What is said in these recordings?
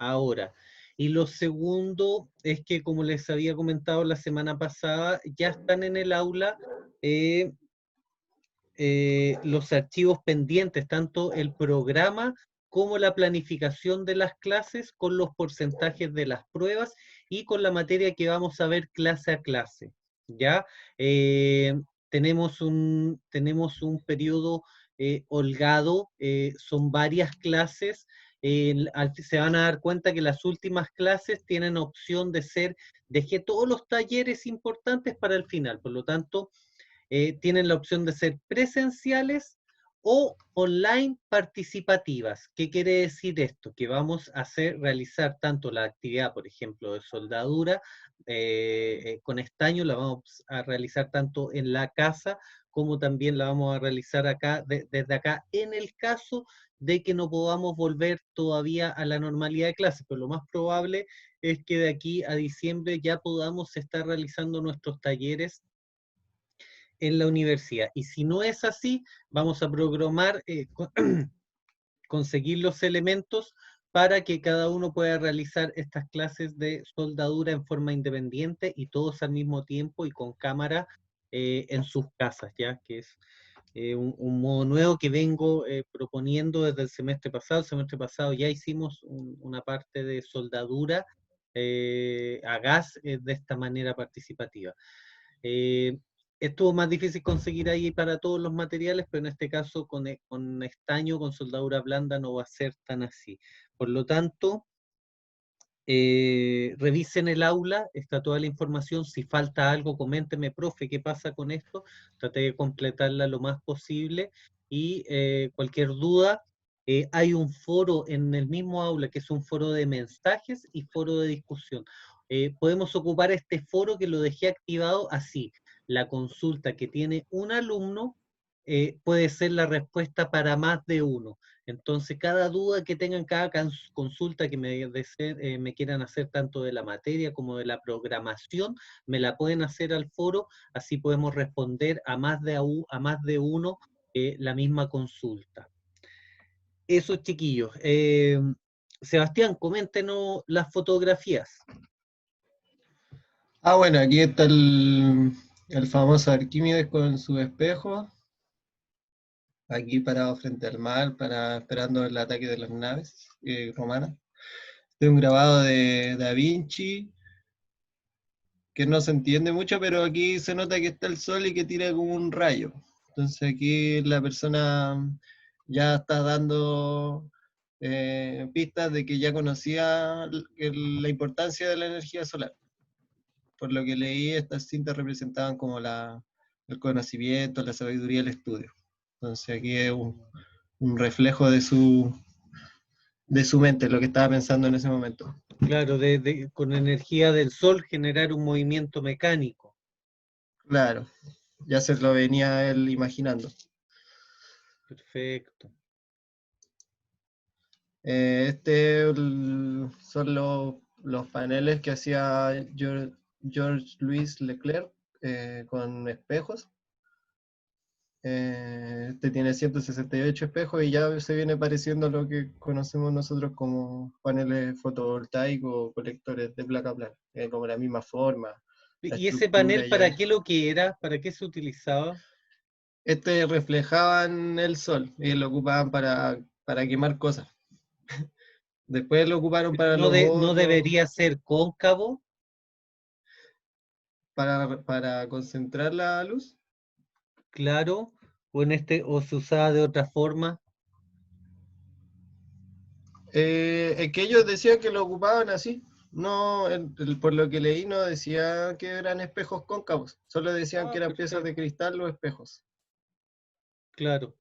ahora. Y lo segundo es que, como les había comentado la semana pasada, ya están en el aula eh, los archivos pendientes, tanto el programa como la planificación de las clases, con los porcentajes de las pruebas y con la materia que vamos a ver clase a clase. ¿Ya? Tenemos un periodo holgado, son varias clases. Se van a dar cuenta que las últimas clases tienen opción de ser, dejé todos los talleres importantes para el final, por lo tanto, tienen la opción de ser presenciales o online participativas. ¿Qué quiere decir esto? Que vamos a realizar tanto la actividad, por ejemplo, de soldadura con estaño, la vamos a realizar tanto en la casa como también la vamos a realizar acá, desde acá, en el caso de que no podamos volver todavía a la normalidad de clases, pero lo más probable es que de aquí a diciembre ya podamos estar realizando nuestros talleres en la universidad. Y si no es así, vamos a programar, conseguir los elementos para que cada uno pueda realizar estas clases de soldadura en forma independiente y todos al mismo tiempo y con cámara en sus casas, ya que es un modo nuevo que vengo proponiendo desde el semestre pasado. El semestre pasado ya hicimos una parte de soldadura a gas de esta manera participativa. Eh, Estuvo más difícil conseguir ahí para todos los materiales, pero en este caso con estaño, con soldadura blanda, no va a ser tan así. Por lo tanto, revisen el aula, está toda la información. Si falta algo, coménteme, profe, ¿qué pasa con esto? Traté de completarla lo más posible y cualquier duda. Hay un foro en el mismo aula que es un foro de mensajes y foro de discusión. Podemos ocupar este foro que lo dejé activado así. La consulta que tiene un alumno puede ser la respuesta para más de uno. Entonces, cada duda que tengan, cada consulta que me quieran hacer, tanto de la materia como de la programación, me la pueden hacer al foro, así podemos responder a más de uno la misma consulta. Eso, chiquillos. Sebastián, coméntenos las fotografías. Ah, bueno, aquí está el famoso Arquímedes con su espejo, aquí parado frente al mar, esperando el ataque de las naves romanas. Este es un grabado de Da Vinci, que no se entiende mucho, pero aquí se nota que está el sol y que tira como un rayo. Entonces aquí la persona ya está dando pistas de que ya conocía la importancia de la energía solar. Por lo que leí, estas cintas representaban como el conocimiento, la sabiduría, el estudio. Entonces aquí es un reflejo de su mente, lo que estaba pensando en ese momento. Claro, con energía del sol generar un movimiento mecánico. Claro, ya se lo venía él imaginando. Perfecto. Son los paneles que hacía George Louis Leclerc con espejos. Este tiene 168 espejos y ya se viene pareciendo a lo que conocemos nosotros como paneles fotovoltaicos o colectores de placa plana, como la misma forma, la ¿Y ese estructura panel ya. para qué lo que era? ¿Para qué se utilizaba? Este reflejaban el sol y lo ocupaban para quemar cosas. Después lo ocuparon para No, los no hornos, debería ser cóncavo, para concentrar la luz. claro, o se usaba de otra forma. Es que ellos decían que lo ocupaban así. No, por lo que leí no decía que eran espejos cóncavos, solo decían que Ah, eran piezas de perfecto, cristal o espejos. claro.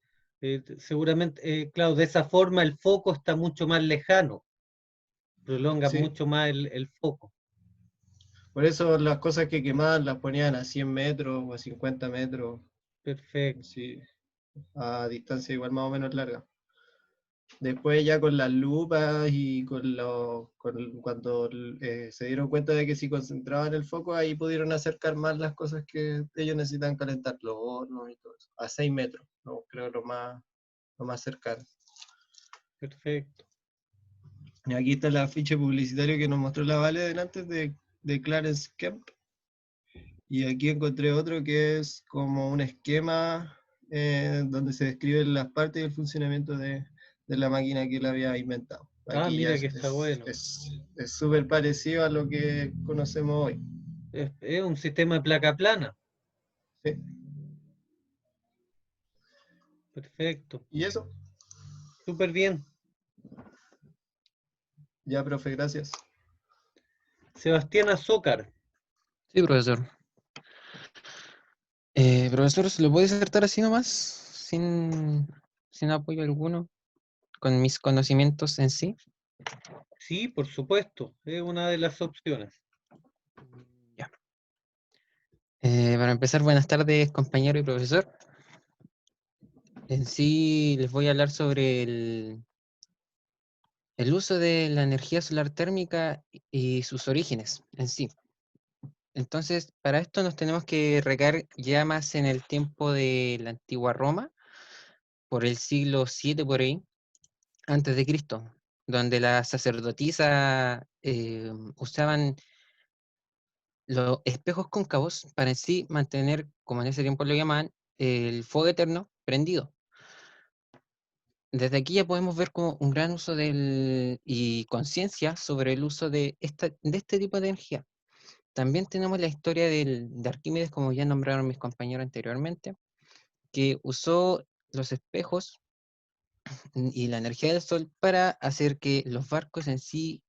Seguramente, claro, de esa forma el foco está mucho más lejano, prolonga Sí, mucho más el foco. por eso las cosas que quemaban las ponían a 100 metros o a 50 metros, Perfecto. sí, a distancia igual más o menos larga. Después ya con las lupas y cuando se dieron cuenta de que si concentraban el foco, ahí pudieron acercar más las cosas que ellos necesitan calentar, los hornos y todo eso, a 6 metros, ¿no? Creo lo más cercano. Perfecto. Y aquí está el afiche publicitario que nos mostró la Vale delante de Clarence Kemp. Y aquí encontré otro que es como un esquema donde se describen las partes y el funcionamiento de la máquina que él había inventado. Ah, Aquí ya mira que está bueno. es súper parecido a lo que conocemos hoy. Es un sistema de placa plana. ¿Sí? Perfecto. Y eso, Súper bien. ya, profe, gracias. Sebastián Azócar. Sí, profesor. Profesor, ¿se lo puede acertar así nomás? Sin apoyo alguno, con mis conocimientos en sí. Sí, por supuesto. Es una de las opciones. Ya. Para empezar, buenas tardes, compañero y profesor. En sí les voy a hablar sobre el uso de la energía solar térmica y sus orígenes en sí. Entonces, para esto nos tenemos que recargar ya más en el tiempo de la antigua Roma, por el siglo VII por ahí, antes de Cristo, donde las sacerdotisas usaban los espejos cóncavos para en sí mantener, como en ese tiempo lo llamaban, el fuego eterno prendido. Desde aquí ya podemos ver como un gran uso y conciencia sobre el uso de este tipo de energía. También tenemos la historia de Arquímedes, como ya nombraron mis compañeros anteriormente, que usó los espejos y la energía del sol para hacer que los barcos en sí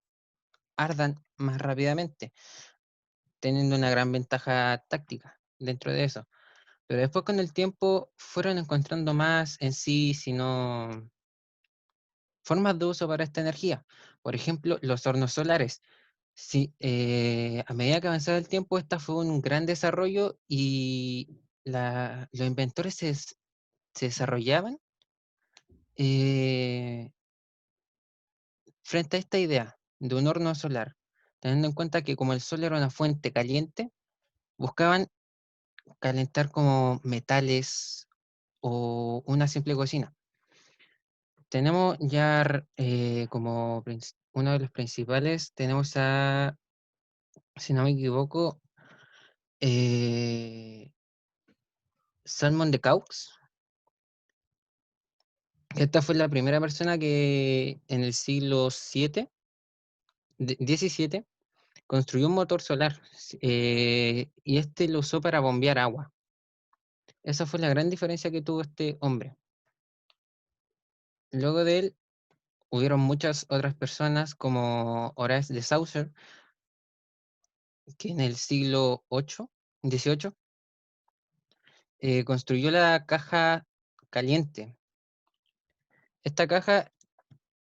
ardan más rápidamente, teniendo una gran ventaja táctica dentro de eso. Pero después con el tiempo fueron encontrando más en sí, sino formas de uso para esta energía. Por ejemplo, los hornos solares. Sí, a medida que avanzaba el tiempo, esta fue un gran desarrollo y los inventores se desarrollaban eh, frente a esta idea de un horno solar, teniendo en cuenta que como el sol era una fuente caliente, buscaban calentar como metales o una simple cocina. Tenemos ya como uno de los principales, tenemos a, si no me equivoco, eh, Salmon de Caux. Esta fue la primera persona que en el siglo XVII construyó un motor solar y este lo usó para bombear agua. Esa fue la gran diferencia que tuvo este hombre. Luego de él, hubieron muchas otras personas como Horace de Saussure, que en el siglo XVIII, construyó la caja caliente. Esta caja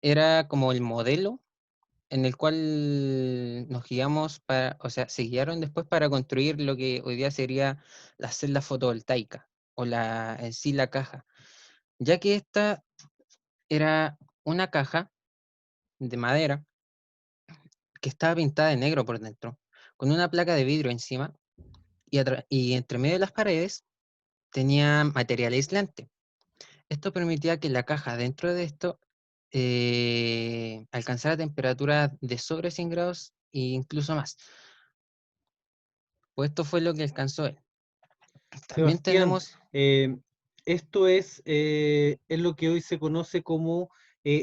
era como el modelo en el cual nos guiamos o sea, se guiaron después para construir lo que hoy día sería la celda fotovoltaica o en sí la caja, ya que esta era una caja de madera que estaba pintada de negro por dentro, con una placa de vidrio encima y entre medio de las paredes tenía material aislante. Esto permitía que la caja dentro de esto alcanzara temperaturas de sobre 100 grados e incluso más. Pues esto fue lo que alcanzó él. También Sebastián, tenemos, esto es lo que hoy se conoce como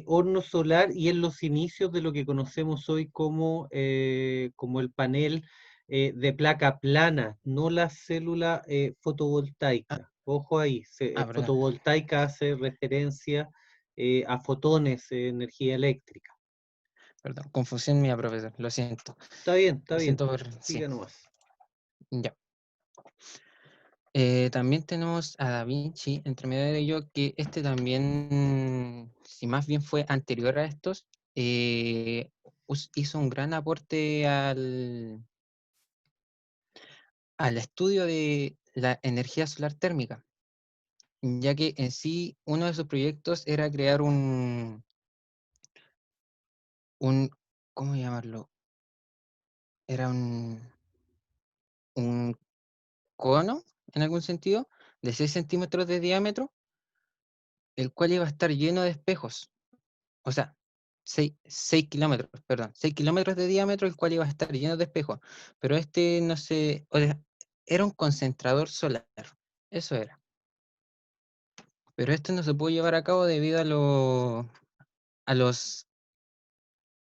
horno solar y en los inicios de lo que conocemos hoy como el panel de placa plana, no la célula ah, fotovoltaica. Ojo ahí, perdón, fotovoltaica hace referencia a fotones, energía eléctrica. perdón, confusión mía, profesor, Está lo bien, siento por, sí, siga nomás. ya. También tenemos a Da Vinci, entre medio de ello, que este también, si más bien fue anterior a estos, hizo un gran aporte al estudio de la energía solar térmica, ya que en sí uno de sus proyectos era crear un ¿cómo llamarlo? Era un cono, en algún sentido, de 6 centímetros de diámetro, el cual iba a estar lleno de espejos. O sea, 6 kilómetros, perdón, 6 kilómetros de diámetro, el cual iba a estar lleno de espejos. Pero este no sé, era un concentrador solar, eso era. Pero este no se pudo llevar a cabo debido a los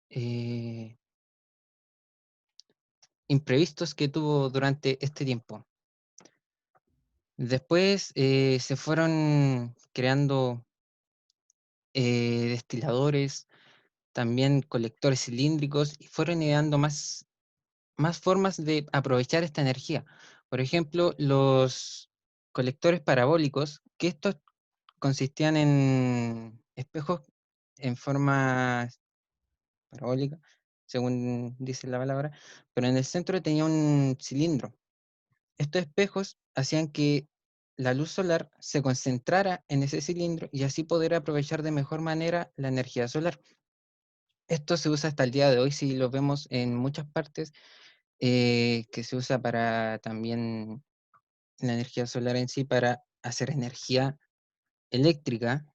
eh, imprevistos que tuvo durante este tiempo. Después se fueron creando destiladores, también colectores cilíndricos, y fueron ideando más formas de aprovechar esta energía. Por ejemplo, los colectores parabólicos, que estos consistían en espejos en forma parabólica, según dice la palabra, pero en el centro tenía un cilindro. Estos espejos hacían que la luz solar se concentrara en ese cilindro y así poder aprovechar de mejor manera la energía solar. Esto se usa hasta el día de hoy, si lo vemos en muchas partes, que se usa para también la energía solar en sí, para hacer energía eléctrica,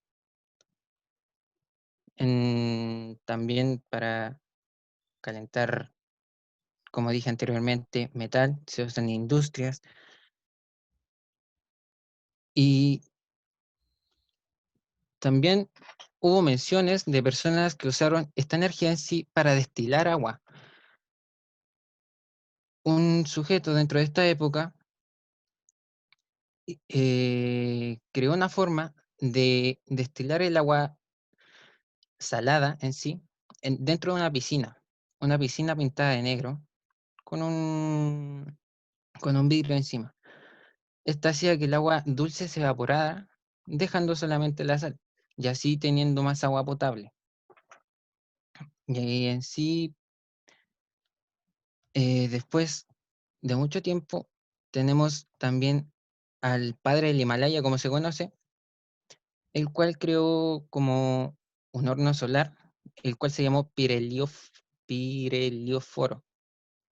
también para calentar, como dije anteriormente, metal, se usa en industrias, y también hubo menciones de personas que usaron esta energía en sí para destilar agua. Un sujeto dentro de esta época creó una forma de destilar el agua salada en sí dentro de una piscina pintada de negro con con un vidrio encima. Esta hacía que el agua dulce se evaporara, dejando solamente la sal, y así teniendo más agua potable. Y en sí, después de mucho tiempo, tenemos también al padre del Himalaya, como se conoce, el cual creó como un horno solar, el cual se llamó Pirelióforo,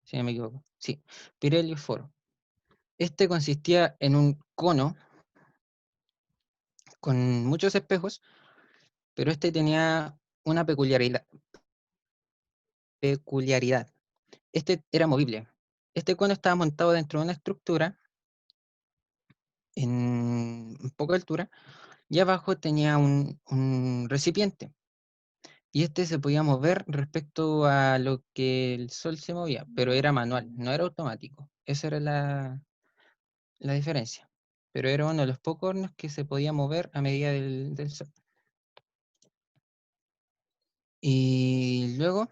si no me equivoco. Sí, Pirelióforo. Este consistía en un cono con muchos espejos, pero este tenía una peculiaridad. Este era movible. Este cono estaba montado dentro de una estructura en poca altura y abajo tenía un recipiente. Y este se podía mover respecto a lo que el sol se movía, pero era manual, no era automático. Esa era la diferencia. Pero era uno de los pocos hornos que se podía mover a medida del sol. Y luego,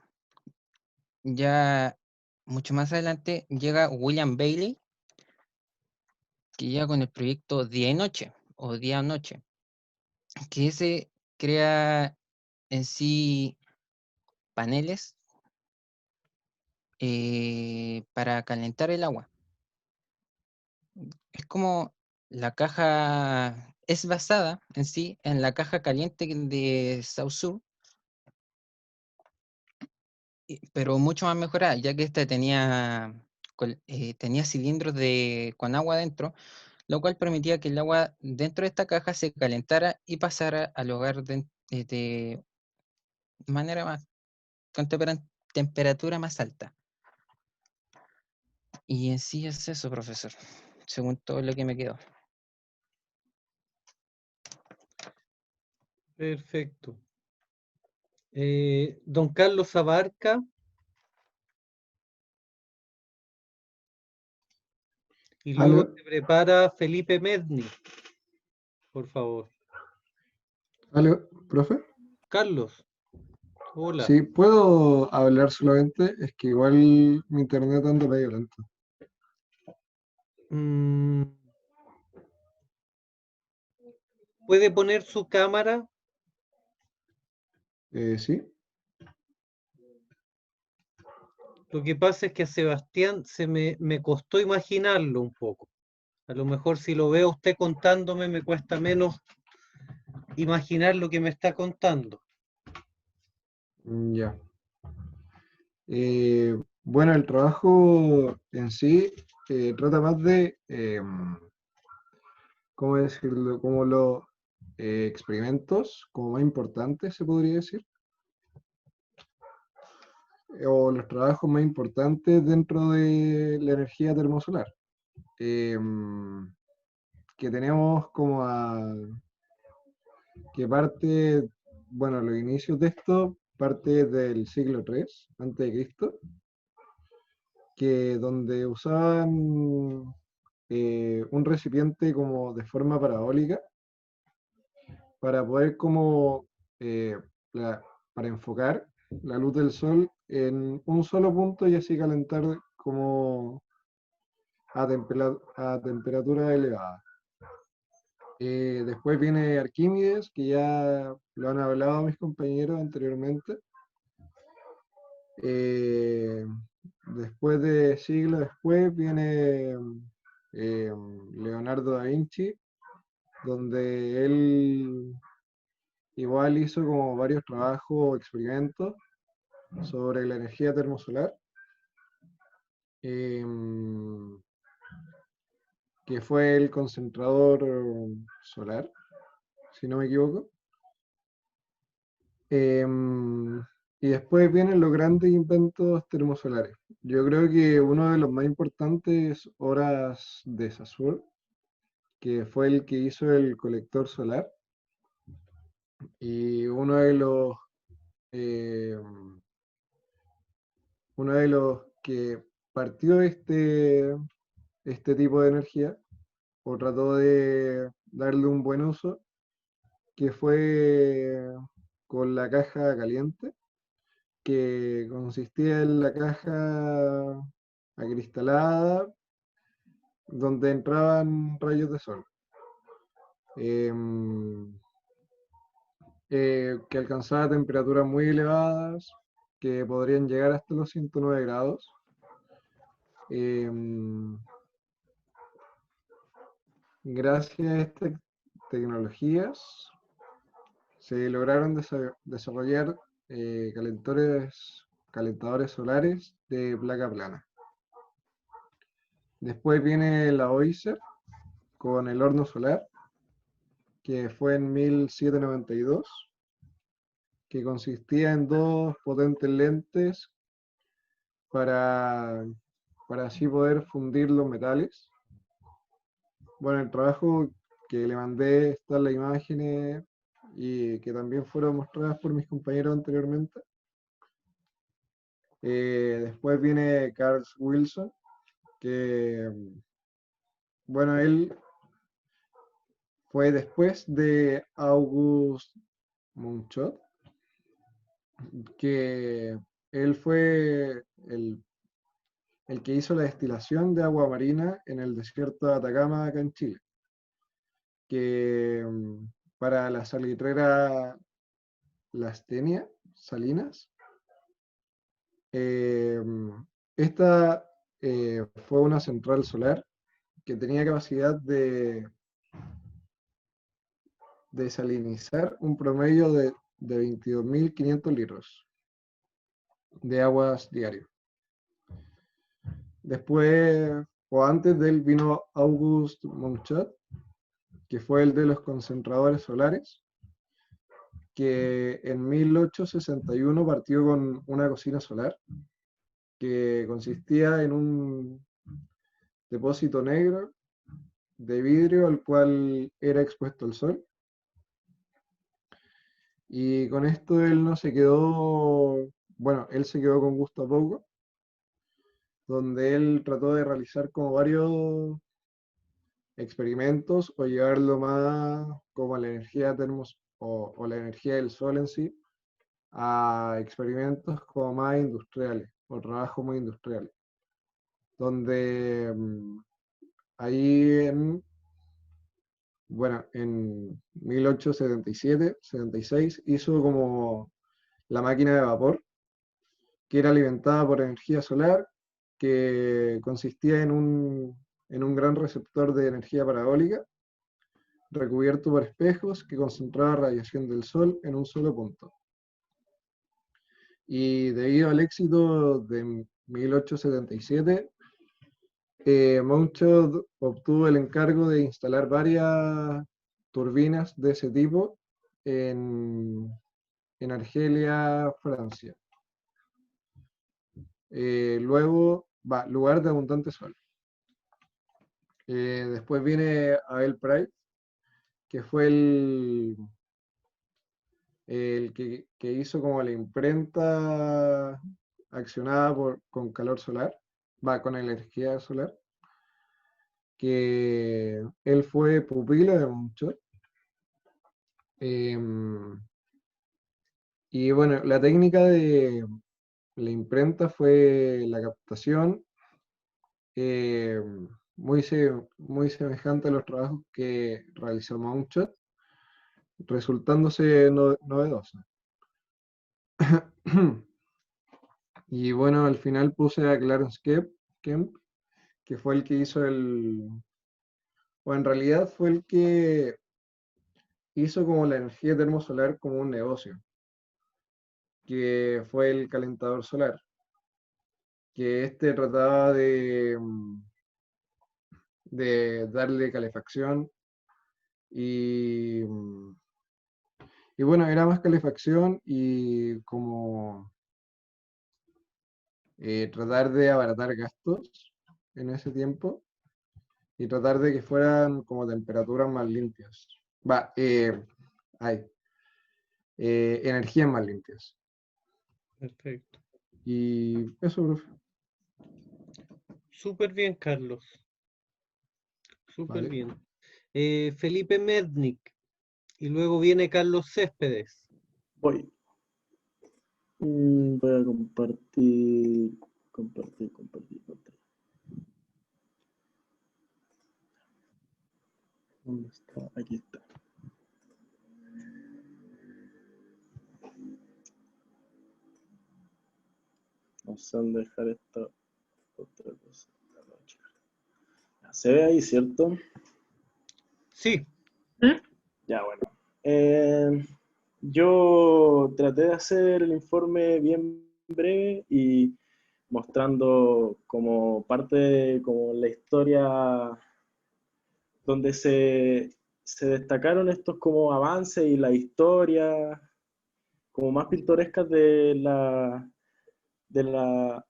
ya mucho más adelante, llega William Bailey, que llega con el proyecto Día y Noche, o Día-Noche, que ese crea en sí paneles para calentar el agua. Es como la caja, es basada en sí en la caja caliente de Saussure, pero mucho más mejorada, ya que esta tenía cilindros con agua dentro, lo cual permitía que el agua dentro de esta caja se calentara y pasara al hogar de manera con temperatura más alta. Y en sí es eso, profesor, según todo lo que me quedó. Perfecto. Don Carlos Abarca, y luego Aló, se prepara Felipe Medni, por favor. aló, profe. Carlos, hola. Sí, puedo hablar solamente, es que igual mi internet anda medio lento. Mm, ¿Puede poner su cámara? Sí, Lo que pasa es que a Sebastián me costó imaginarlo un poco. A lo mejor si lo veo usted contándome me cuesta menos imaginar lo que me está contando. ya. Bueno, el trabajo en sí trata más de, ¿cómo decirlo? Como los experimentos, como más importantes, se podría decir. o los trabajos más importantes dentro de la energía termosolar. Que tenemos como que parte, bueno, los inicios de esto parte del siglo III antes de Cristo, que donde usaban un recipiente como de forma parabólica para poder como eh, para enfocar la luz del sol en un solo punto y así calentar como a temperatura elevada. Después viene Arquímedes, que ya lo han hablado mis compañeros anteriormente. Después de siglos después viene Leonardo da Vinci, donde él igual hizo como varios trabajos o experimentos sobre la energía termosolar, que fue el concentrador solar, si no me equivoco. Y después vienen los grandes inventos termosolares. Yo creo que uno de los más importantes es Horace de Saussure, que fue el que hizo el colector solar. Y eh, uno de los que partió este tipo de energía, o trató de darle un buen uso, que fue con la caja caliente, que consistía en la caja acristalada donde entraban rayos de sol, em, que alcanzaba temperaturas muy elevadas, que podrían llegar hasta los 109 grados. Em, Gracias a estas tecnologías se lograron desarrollar calentadores solares de placa plana. Después viene la Oyster con el horno solar, que fue en 1792, que consistía en dos potentes lentes para, para así poder fundir los metales. Bueno, el trabajo que le mandé están las imágenes y que también fueron mostradas por mis compañeros anteriormente. Después viene Carl Wilson, que, bueno, él fue después de August Munchet, que él fue el que hizo la destilación de agua marina en el desierto de Atacama, acá en Chile, que para la salitrera Lastenia, Salinas, esta fue una central solar que tenía capacidad de desalinizar un promedio de 22.500 litros de aguas diario. Después, o antes de él, vino August Munchet, que fue el de los concentradores solares, que en 1861 partió con una cocina solar, que consistía en un depósito negro de vidrio al cual era expuesto el sol. Y con esto él no se quedó, bueno, él se quedó con gusto a poco, donde él trató de realizar como varios experimentos o llevarlo más como a la energía o la energía del sol en sí, a experimentos como más industriales o trabajos muy industriales, donde ahí bueno, en 1877-76 hizo como la máquina de vapor, que era alimentada por energía solar, que consistía en un gran receptor de energía parabólica, recubierto por espejos que concentraba radiación del sol en un solo punto. Y debido al éxito de 1877, Munchet obtuvo el encargo de instalar varias turbinas de ese tipo en Argelia, Francia. Luego, lugar de abundante sol. Después viene Abel Price, que fue el que hizo como la imprenta accionada con calor solar, con energía solar, que él fue pupilo de Monchot. Y bueno, la técnica de la imprenta fue la captación, eh, muy semejante a los trabajos que realizó Monchot, resultándose novedosa. Y bueno, al final puse a Clarence Kemp, que fue el que hizo o en realidad fue el que hizo como la energía termosolar como un negocio, que fue el calentador solar, que este trataba de darle calefacción y, y bueno, era más calefacción y como tratar de abaratar gastos en ese tiempo y tratar de que fueran como temperaturas más limpias. Hay energías más limpias. Perfecto. Y eso, profe. Súper bien, Carlos. Súper Vale. bien. Felipe Mednick. Y luego viene Carlos Céspedes. Voy. Voy a compartir. ¿Dónde está? Aquí está. No sé dónde dejar esta otra cosa. Se ve ahí, ¿cierto? Sí. Ya, bueno. Yo traté de hacer el informe bien breve y mostrando como parte de como la historia donde se destacaron estos como avances y la historia como más pintorescas de la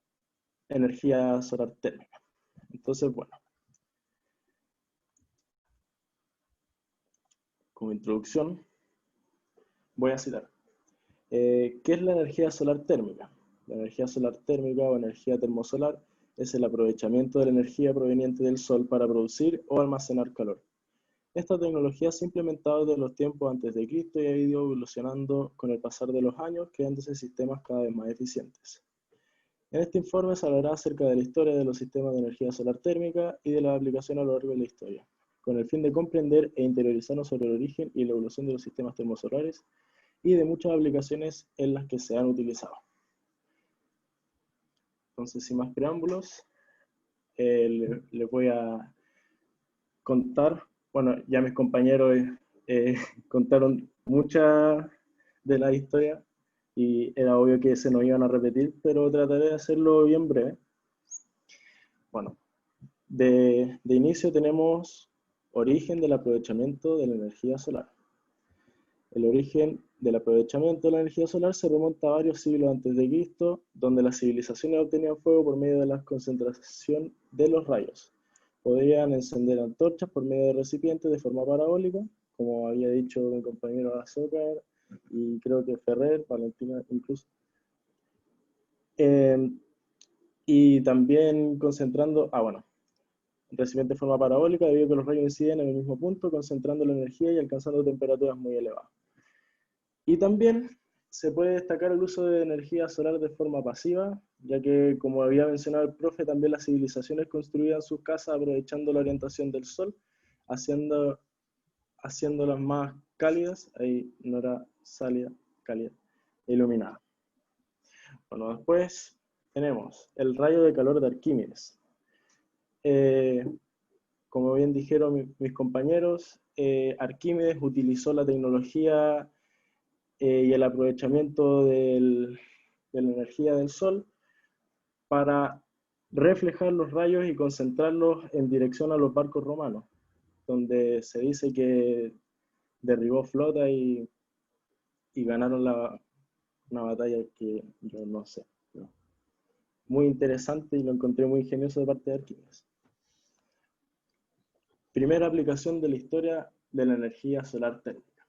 energía solar térmica. Entonces, bueno, como introducción, voy a citar. ¿Qué es la energía solar térmica? La energía solar térmica o energía termosolar es el aprovechamiento de la energía proveniente del sol para producir o almacenar calor. Esta tecnología se ha implementado desde los tiempos antes de Cristo y ha ido evolucionando con el pasar de los años, creándose sistemas cada vez más eficientes. En este informe se hablará acerca de la historia de los sistemas de energía solar térmica y de la aplicación a lo largo de la historia, con el fin de comprender e interiorizarnos sobre el origen y la evolución de los sistemas termosolares y de muchas aplicaciones en las que se han utilizado. Entonces, sin más preámbulos, les voy a contar, bueno, ya mis compañeros contaron mucha de la historia y era obvio que se nos iban a repetir, pero trataré de hacerlo bien breve. Bueno, de inicio tenemos origen del aprovechamiento de la energía solar. El origen del aprovechamiento de la energía solar se remonta a varios siglos antes de Cristo, donde las civilizaciones obtenían fuego por medio de la concentración de los rayos. Podían encender antorchas por medio de recipientes de forma parabólica, como había dicho mi compañero Azócar, y creo que Ferrer, Valentina incluso. Y también concentrando, recipiente de forma parabólica debido a que los rayos inciden en el mismo punto, concentrando la energía y alcanzando temperaturas muy elevadas. Y también se puede destacar el uso de energía solar de forma pasiva, ya que, como había mencionado el profe, también las civilizaciones construían sus casas aprovechando la orientación del sol, haciéndolas más cálidas, ahí no era sálida, cálida, iluminada. Bueno, después tenemos el rayo de calor de Arquímedes. Como bien dijeron mis compañeros, Arquímedes utilizó la tecnología y el aprovechamiento de la energía del sol para reflejar los rayos y concentrarlos en dirección a los barcos romanos, donde se dice que derribó flota y ganaron una batalla que yo no sé. muy interesante y lo encontré muy ingenioso de parte de Arquímedes. Primera aplicación de la historia de la energía solar térmica.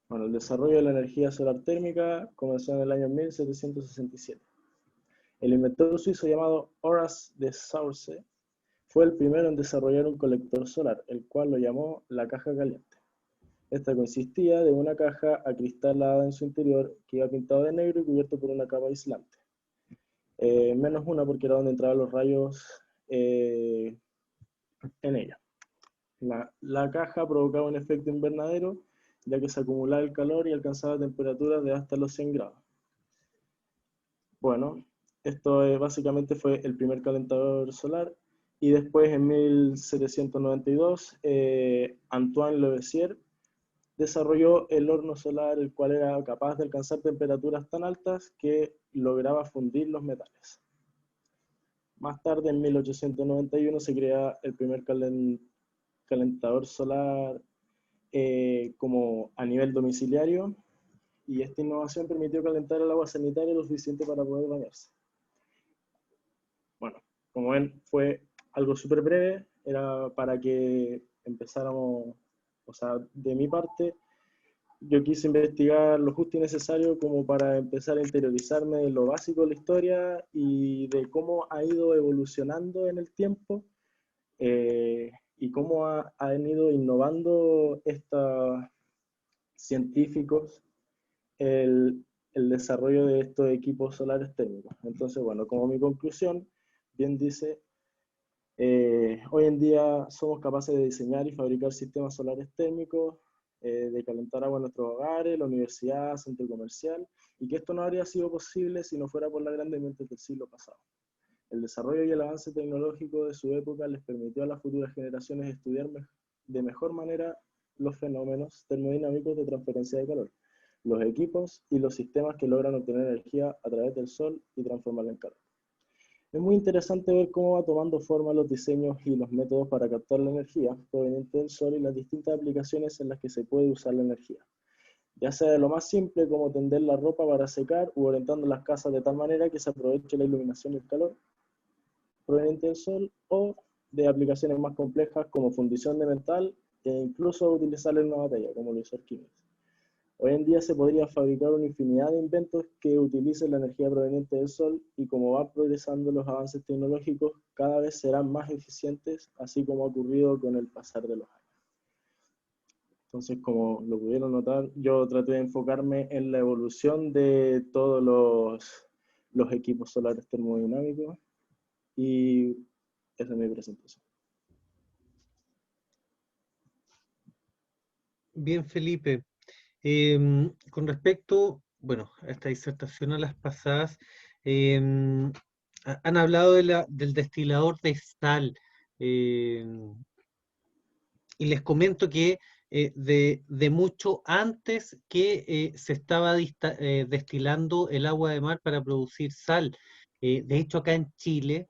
Bueno, el desarrollo de la energía solar térmica comenzó en el año 1767. El inventor suizo llamado Horace de Saussure fue el primero en desarrollar un colector solar, el cual lo llamó la caja caliente. Esta consistía de una caja acristalada en su interior que iba pintado de negro y cubierto por una capa aislante. Menos una porque era donde entraban los rayos en ella. La caja provocaba un efecto invernadero, ya que se acumulaba el calor y alcanzaba temperaturas de hasta los 100 grados. Bueno, esto básicamente fue el primer calentador solar, y después en 1792 Antoine Lavoisier desarrolló el horno solar, el cual era capaz de alcanzar temperaturas tan altas que lograba fundir los metales. Más tarde, en 1891, se crea el primer calentador solar como a nivel domiciliario, y esta innovación permitió calentar el agua sanitaria lo suficiente para poder bañarse. Bueno, como ven, fue algo súper breve, era para que empezáramos, o sea, de mi parte, yo quise investigar lo justo y necesario como para empezar a interiorizarme de lo básico de la historia y de cómo ha ido evolucionando en el tiempo, y cómo han ido innovando estos científicos el desarrollo de estos equipos solares térmicos. Entonces, bueno, como mi conclusión bien dice, hoy en día somos capaces de diseñar y fabricar sistemas solares térmicos, de calentar agua en nuestros hogares, la universidad, centro comercial, y que esto no habría sido posible si no fuera por las grandes mentes del siglo pasado. El desarrollo y el avance tecnológico de su época les permitió a las futuras generaciones estudiar de mejor manera los fenómenos termodinámicos de transferencia de calor, los equipos y los sistemas que logran obtener energía a través del sol y transformarla en calor. Es muy interesante ver cómo va tomando forma los diseños y los métodos para captar la energía proveniente del sol y las distintas aplicaciones en las que se puede usar la energía, ya sea de lo más simple como tender la ropa para secar u orientando las casas de tal manera que se aproveche la iluminación y el calor proveniente del sol, o de aplicaciones más complejas como fundición de metal e incluso utilizarla en una batalla, como lo hizo Arquímedes. Hoy en día se podría fabricar una infinidad de inventos que utilicen la energía proveniente del sol, y como van progresando los avances tecnológicos, cada vez serán más eficientes, así como ha ocurrido con el pasar de los años. Entonces, como lo pudieron notar, yo traté de enfocarme en la evolución de todos los equipos solares termodinámicos, y esa es mi presentación. Bien, Felipe. Con respecto, bueno, a esta disertación, a las pasadas, han hablado del destilador de sal, y les comento que de mucho antes que se estaba destilando el agua de mar para producir sal. De hecho, acá en Chile,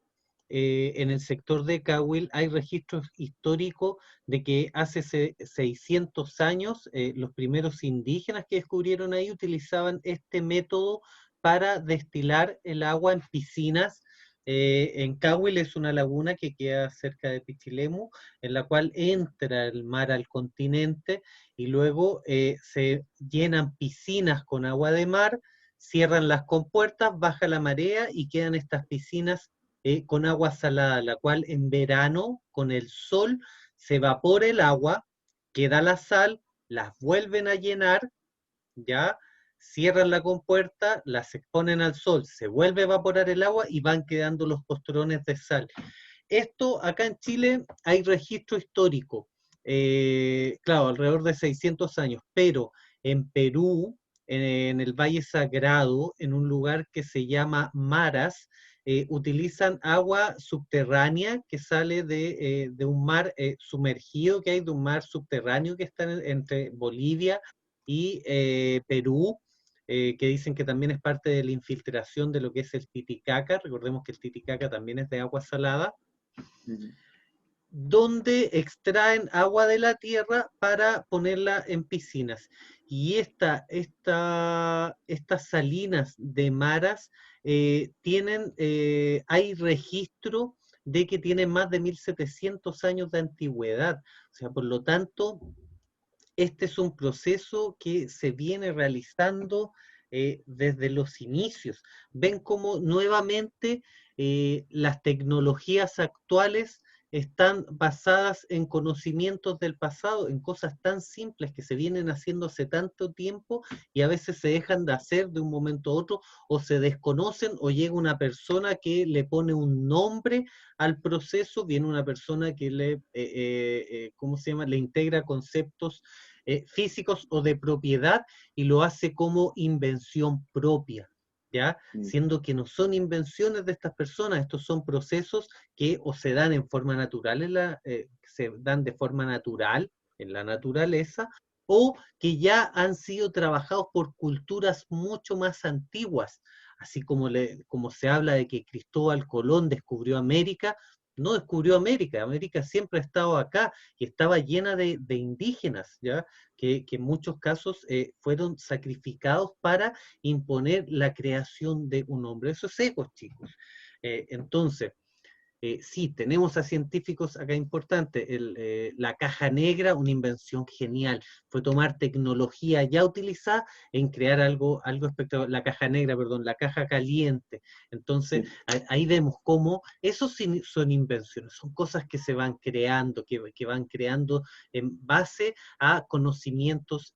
en el sector de Cahuil, hay registros históricos de que hace 600 años los primeros indígenas que descubrieron ahí utilizaban este método para destilar el agua en piscinas. En Cahuil es una laguna que queda cerca de Pichilemu, en la cual entra el mar al continente, y luego se llenan piscinas con agua de mar, cierran las compuertas, baja la marea y quedan estas piscinas con agua salada, la cual en verano, con el sol, se evapora el agua, queda la sal, las vuelven a llenar, ¿ya? Cierran la compuerta, las exponen al sol, se vuelve a evaporar el agua y van quedando los postrones de sal. Esto acá en Chile hay registro histórico, claro, alrededor de 600 años, pero en Perú, en el Valle Sagrado, en un lugar que se llama Maras, utilizan agua subterránea que sale de un mar sumergido que hay, de un mar subterráneo que está entre Bolivia y Perú, que dicen que también es parte de la infiltración de lo que es el Titicaca. Recordemos que el Titicaca también es de agua salada, donde extraen agua de la tierra para ponerla en piscinas. y estas salinas de Maras hay registro de que tienen más de 1700 años de antigüedad. O sea, por lo tanto, este es un proceso que se viene realizando desde los inicios. Ven cómo nuevamente las tecnologías actuales están basadas en conocimientos del pasado, en cosas tan simples que se vienen haciendo hace tanto tiempo y a veces se dejan de hacer de un momento a otro, o se desconocen, o llega una persona que le pone un nombre al proceso, viene una persona que ¿cómo se llama?, le integra conceptos físicos o de propiedad y lo hace como invención propia, ¿ya? Siendo que no son invenciones de estas personas, estos son procesos que o se dan en forma natural, se dan de forma natural en la naturaleza, o que ya han sido trabajados por culturas mucho más antiguas, así como se habla de que Cristóbal Colón descubrió América. No descubrió América, América siempre ha estado acá y estaba llena de indígenas, ¿ya? Que en muchos casos fueron sacrificados para imponer la creación de un hombre. Eso es ego, chicos. Entonces, sí, tenemos a científicos acá importantes. La caja negra, una invención genial. Fue tomar tecnología ya utilizada en crear algo espectacular. La caja negra, perdón, la caja caliente. Entonces, ahí vemos cómo esos sí son invenciones, son cosas que se van creando, que van creando en base a conocimientos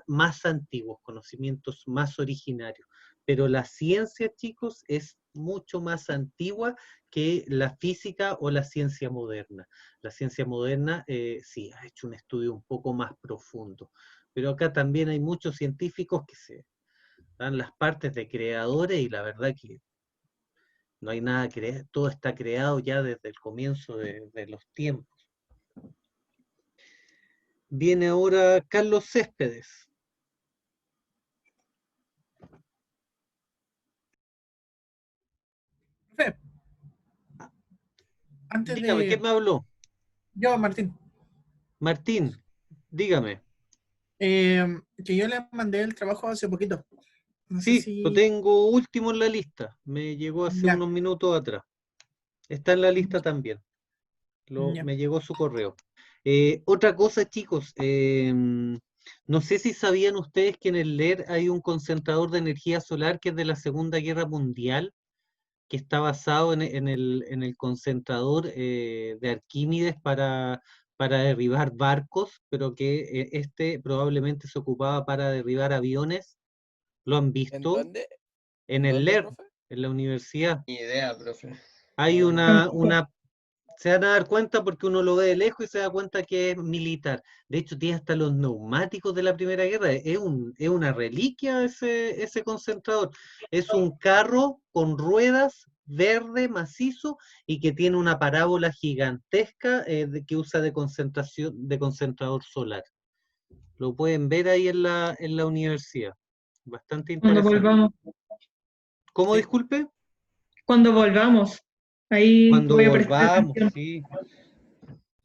más antiguos, conocimientos más originarios. Pero la ciencia, chicos, es mucho más antigua que la física o la ciencia moderna. La ciencia moderna sí ha hecho un estudio un poco más profundo, pero acá también hay muchos científicos que se dan las partes de creadores y la verdad que no hay nada creado, todo está creado ya desde el comienzo de los tiempos. Viene ahora Carlos Céspedes. Profe, antes Dígame, ¿quién de... me habló? Yo, Martín, Martín, dígame. que yo le mandé el trabajo hace poquito. No sé Sí, lo si... tengo último en la lista. Me llegó hace Ya, unos minutos atrás. Está en la lista también. ya. Me llegó su correo. Otra cosa, chicos, no sé si sabían ustedes que en el LER hay un concentrador de energía solar que es de la Segunda Guerra Mundial, que está basado en el concentrador de Arquímedes para derribar barcos, pero que este probablemente se ocupaba para derribar aviones. ¿Lo han ¿En visto? dónde? En ¿En el dónde, LER, profe? en la universidad. Ni idea, profe. Hay No, no. se van a dar cuenta porque uno lo ve de lejos y se da cuenta que es militar. De hecho, tiene hasta los neumáticos de la Primera Guerra. Es una reliquia ese concentrador. Es un carro con ruedas verde, macizo, y que tiene una parábola gigantesca que usa de concentrador solar. Lo pueden ver ahí en la universidad. Bastante Cuando interesante. volvamos, ¿Cómo, Sí. disculpe? cuando volvamos, ahí Cuando voy a prestar volvamos, atención. sí.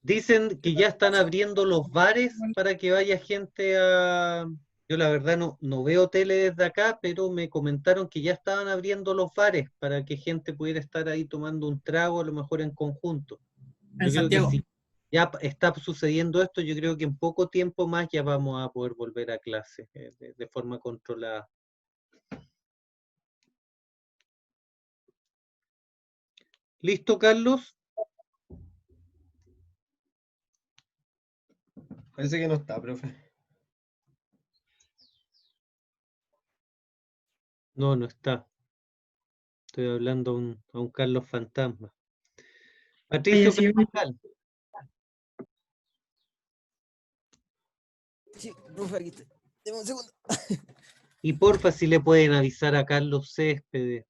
Dicen que ya están abriendo los bares para que vaya gente a... Yo la verdad no veo tele desde acá, pero me comentaron que ya estaban abriendo los bares para que gente pudiera estar ahí tomando un trago, a lo mejor en conjunto. En Yo creo que Santiago. si ya está sucediendo esto, yo creo que en poco tiempo más ya vamos a poder volver a clase de forma controlada. ¿Listo, Carlos? Parece que no está, profe. No está. Estoy hablando a un Carlos fantasma. Patricio Sí, Carvajal. Sí, profe, aquí estoy. Deme un segundo. Y porfa, si le pueden avisar a Carlos Céspedes.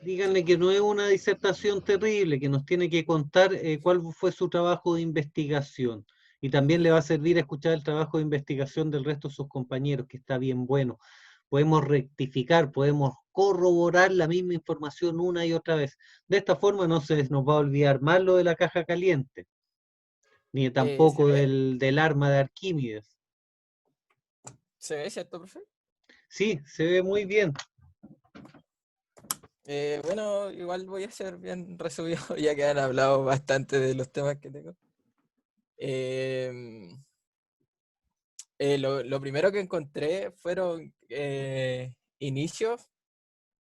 Díganle que no es una disertación terrible, que nos tiene que contar cuál fue su trabajo de investigación. Y también le va a servir escuchar el trabajo de investigación del resto de sus compañeros, que está bien bueno. Podemos rectificar, podemos corroborar la misma información una y otra vez. De esta forma no se nos va a olvidar más lo de la caja caliente, ni ¿Se tampoco ve? del arma de Arquímedes. ¿Se ve, cierto, profe? Sí, se ve muy bien. Bueno, igual voy a ser bien resumido, ya que han hablado bastante de los temas que tengo. Em, lo primero que encontré fueron inicios,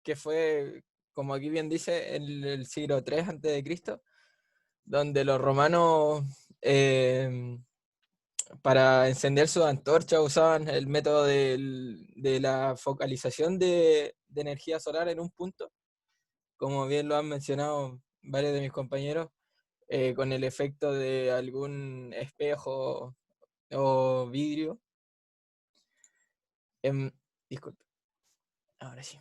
que fue, como aquí bien dice, en el siglo III antes de Cristo, donde los romanos para encender sus antorchas usaban el método de la focalización de energía solar en un punto, como bien lo han mencionado varios de mis compañeros, con el efecto de algún espejo o vidrio. Disculpe, ahora sí.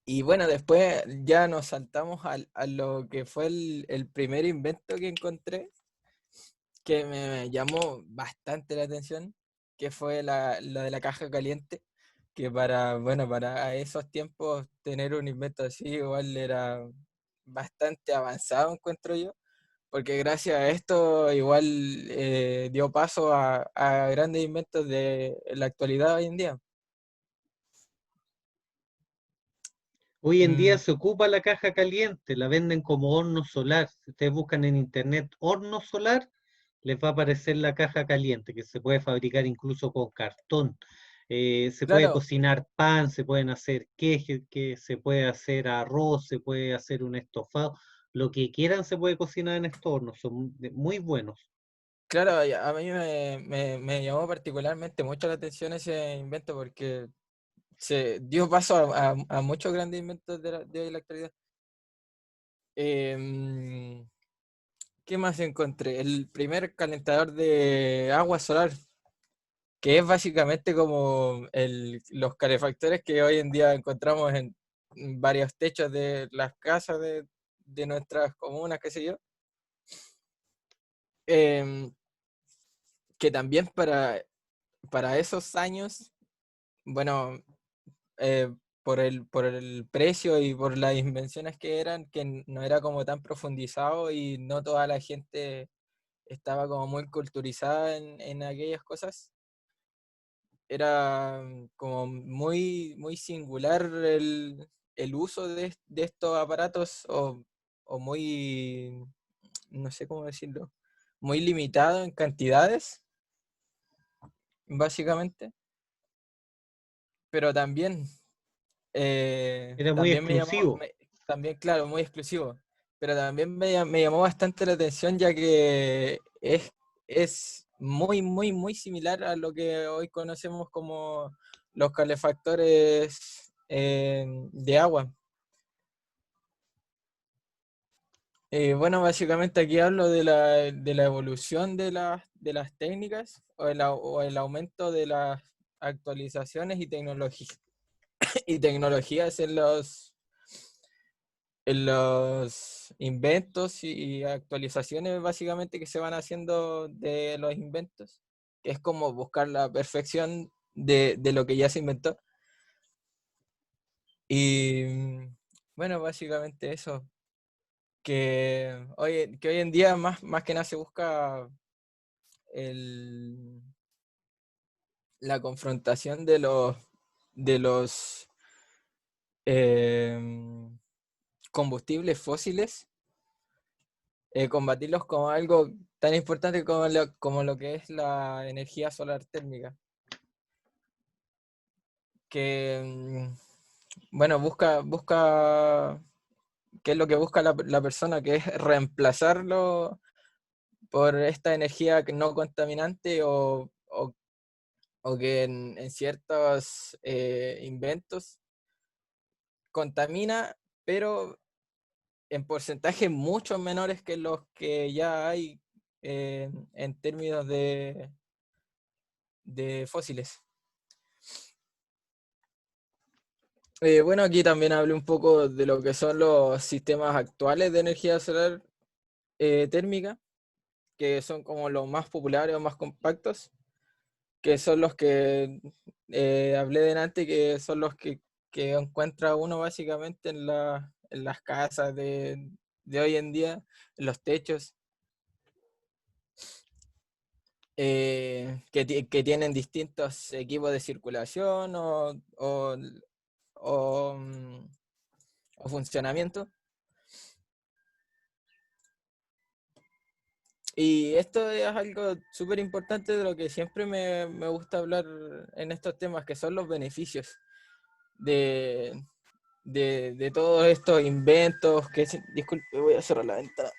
Y bueno, después ya nos saltamos a lo que fue el primer invento que encontré, que me llamó bastante la atención, que fue lo de la caja caliente, que para esos tiempos tener un invento así igual era bastante avanzado, encuentro yo, porque gracias a esto igual dio paso a grandes inventos de la actualidad hoy en día. Hoy en día Mm, se ocupa la caja caliente, la venden como horno solar. Si ustedes buscan en internet horno solar, les va a aparecer la caja caliente, que se puede fabricar incluso con cartón. Se puede claro, cocinar pan, se pueden hacer quejes, que se puede hacer arroz, se puede hacer un estofado. Lo que quieran se puede cocinar en estos hornos, son muy buenos. claro, y a mí me llamó particularmente mucho la atención ese invento porque se dio paso a muchos grandes inventos de hoy en la actualidad. Em, ¿Qué más encontré? El primer calentador de agua solar, que es básicamente como los calefactores que hoy en día encontramos en varios techos de las casas de nuestras comunas, qué sé yo. Em, que también para esos años, bueno, por el precio y por las invenciones que eran, que no era como tan profundizado y no toda la gente estaba como muy culturizada en aquellas cosas. Era como muy singular el uso de estos aparatos o muy, no sé cómo decirlo, muy limitado en cantidades, básicamente, pero también, Era muy también me llamó, exclusivo. también, claro, muy exclusivo, pero también me llamó bastante la atención ya que es muy similar a lo que hoy conocemos como los calefactores de agua. Bueno, básicamente aquí hablo de la evolución de las técnicas o el aumento de las actualizaciones y tecnologías en los inventos y actualizaciones básicamente que se van haciendo de los inventos, que es como buscar la perfección de lo que ya se inventó. Y bueno, básicamente eso, que hoy en día más que nada se busca el, la confrontación de los em, combustibles fósiles, combatirlos como algo tan importante como lo que es la energía solar térmica, que, bueno, busca, ¿qué es lo que busca la persona? Que es reemplazarlo por esta energía no contaminante o que en ciertos inventos contamina, pero en porcentajes mucho menores que los que ya hay en términos de fósiles. Bueno, aquí también hablé un poco de lo que son los sistemas actuales de energía solar térmica, que son como los más populares o más compactos, que son los que hablé delante, que son los que encuentra uno básicamente en las casas de hoy en día, en los techos. que tienen distintos equipos de circulación o funcionamiento. Y esto es algo súper importante de lo que siempre me gusta hablar en estos temas, que son los beneficios de todos estos inventos. Disculpe, voy a cerrar la ventana.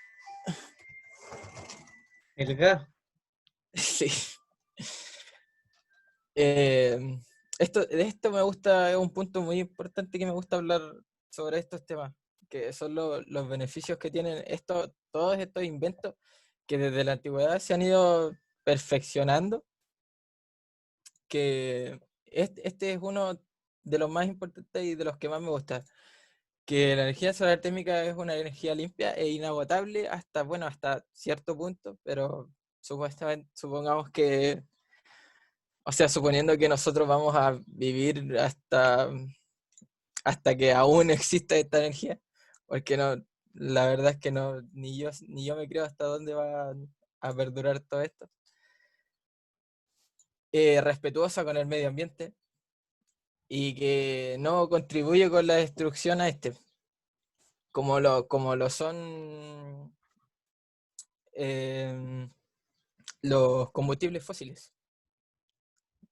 El gas. Sí. De esto me gusta, es un punto muy importante que me gusta hablar sobre estos temas, que son los beneficios que tienen todos estos inventos que desde la antigüedad se han ido perfeccionando, que este es uno de los más importantes y de los que más me gusta, que la energía solar térmica es una energía limpia e inagotable hasta cierto punto, pero supuestamente, supongamos que, o sea, suponiendo que nosotros vamos a vivir hasta que aún exista esta energía, porque no, la verdad es que no, ni yo me creo hasta dónde va a perdurar todo esto. Respetuosa con el medio ambiente y que no contribuye con la destrucción a este, como lo son los combustibles fósiles,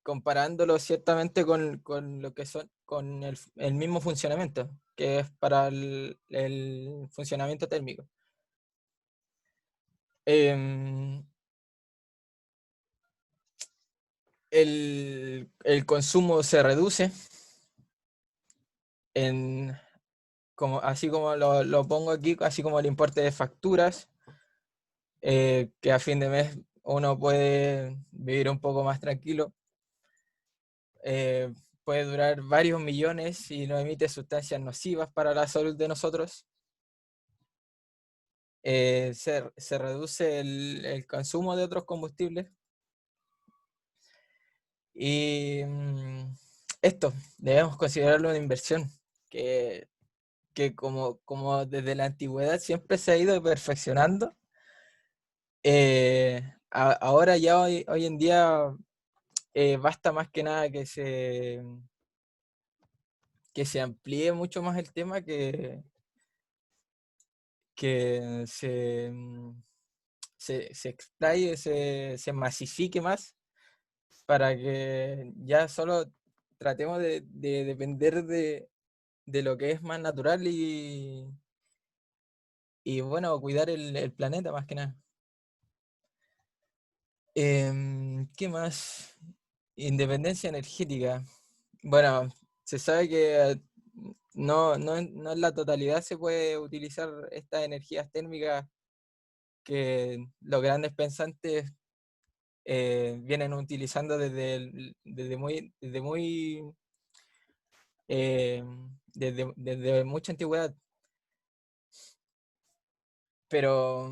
comparándolo ciertamente con lo que son, con el mismo funcionamiento, que es para el funcionamiento térmico. El consumo se reduce, así como lo pongo aquí, así como el importe de facturas, que a fin de mes uno puede vivir un poco más tranquilo. Puede durar varios millones y no emite sustancias nocivas para la salud de nosotros. Se reduce el consumo de otros combustibles. Y esto debemos considerarlo una inversión que como desde la antigüedad siempre se ha ido perfeccionando. Ahora ya hoy en día basta más que nada que se amplíe mucho más el tema, que se explaye, se masifique más, para que ya solo tratemos de depender de lo que es más natural y bueno, cuidar el planeta más que nada. ¿Qué más? Independencia energética. Bueno, se sabe que no en la totalidad se puede utilizar estas energías térmicas que los grandes pensantes vienen utilizando desde mucha antigüedad. Pero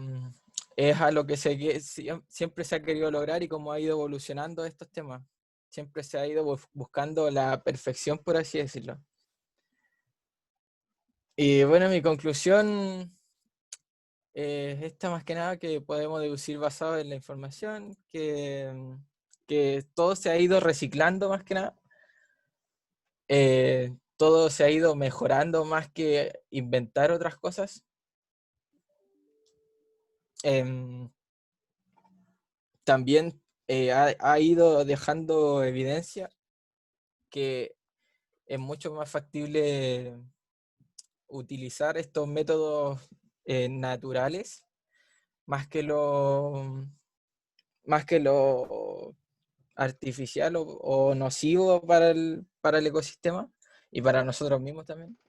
es a lo que siempre se ha querido lograr, y cómo ha ido evolucionando estos temas. Siempre se ha ido buscando la perfección, por así decirlo. Y bueno, mi conclusión es esta más que nada, que podemos deducir basado en la información, que todo se ha ido reciclando más que nada. Todo se ha ido mejorando más que inventar otras cosas. También ha ido dejando evidencia que es mucho más factible utilizar estos métodos naturales más que lo artificial o nocivo para el ecosistema y para nosotros mismos también.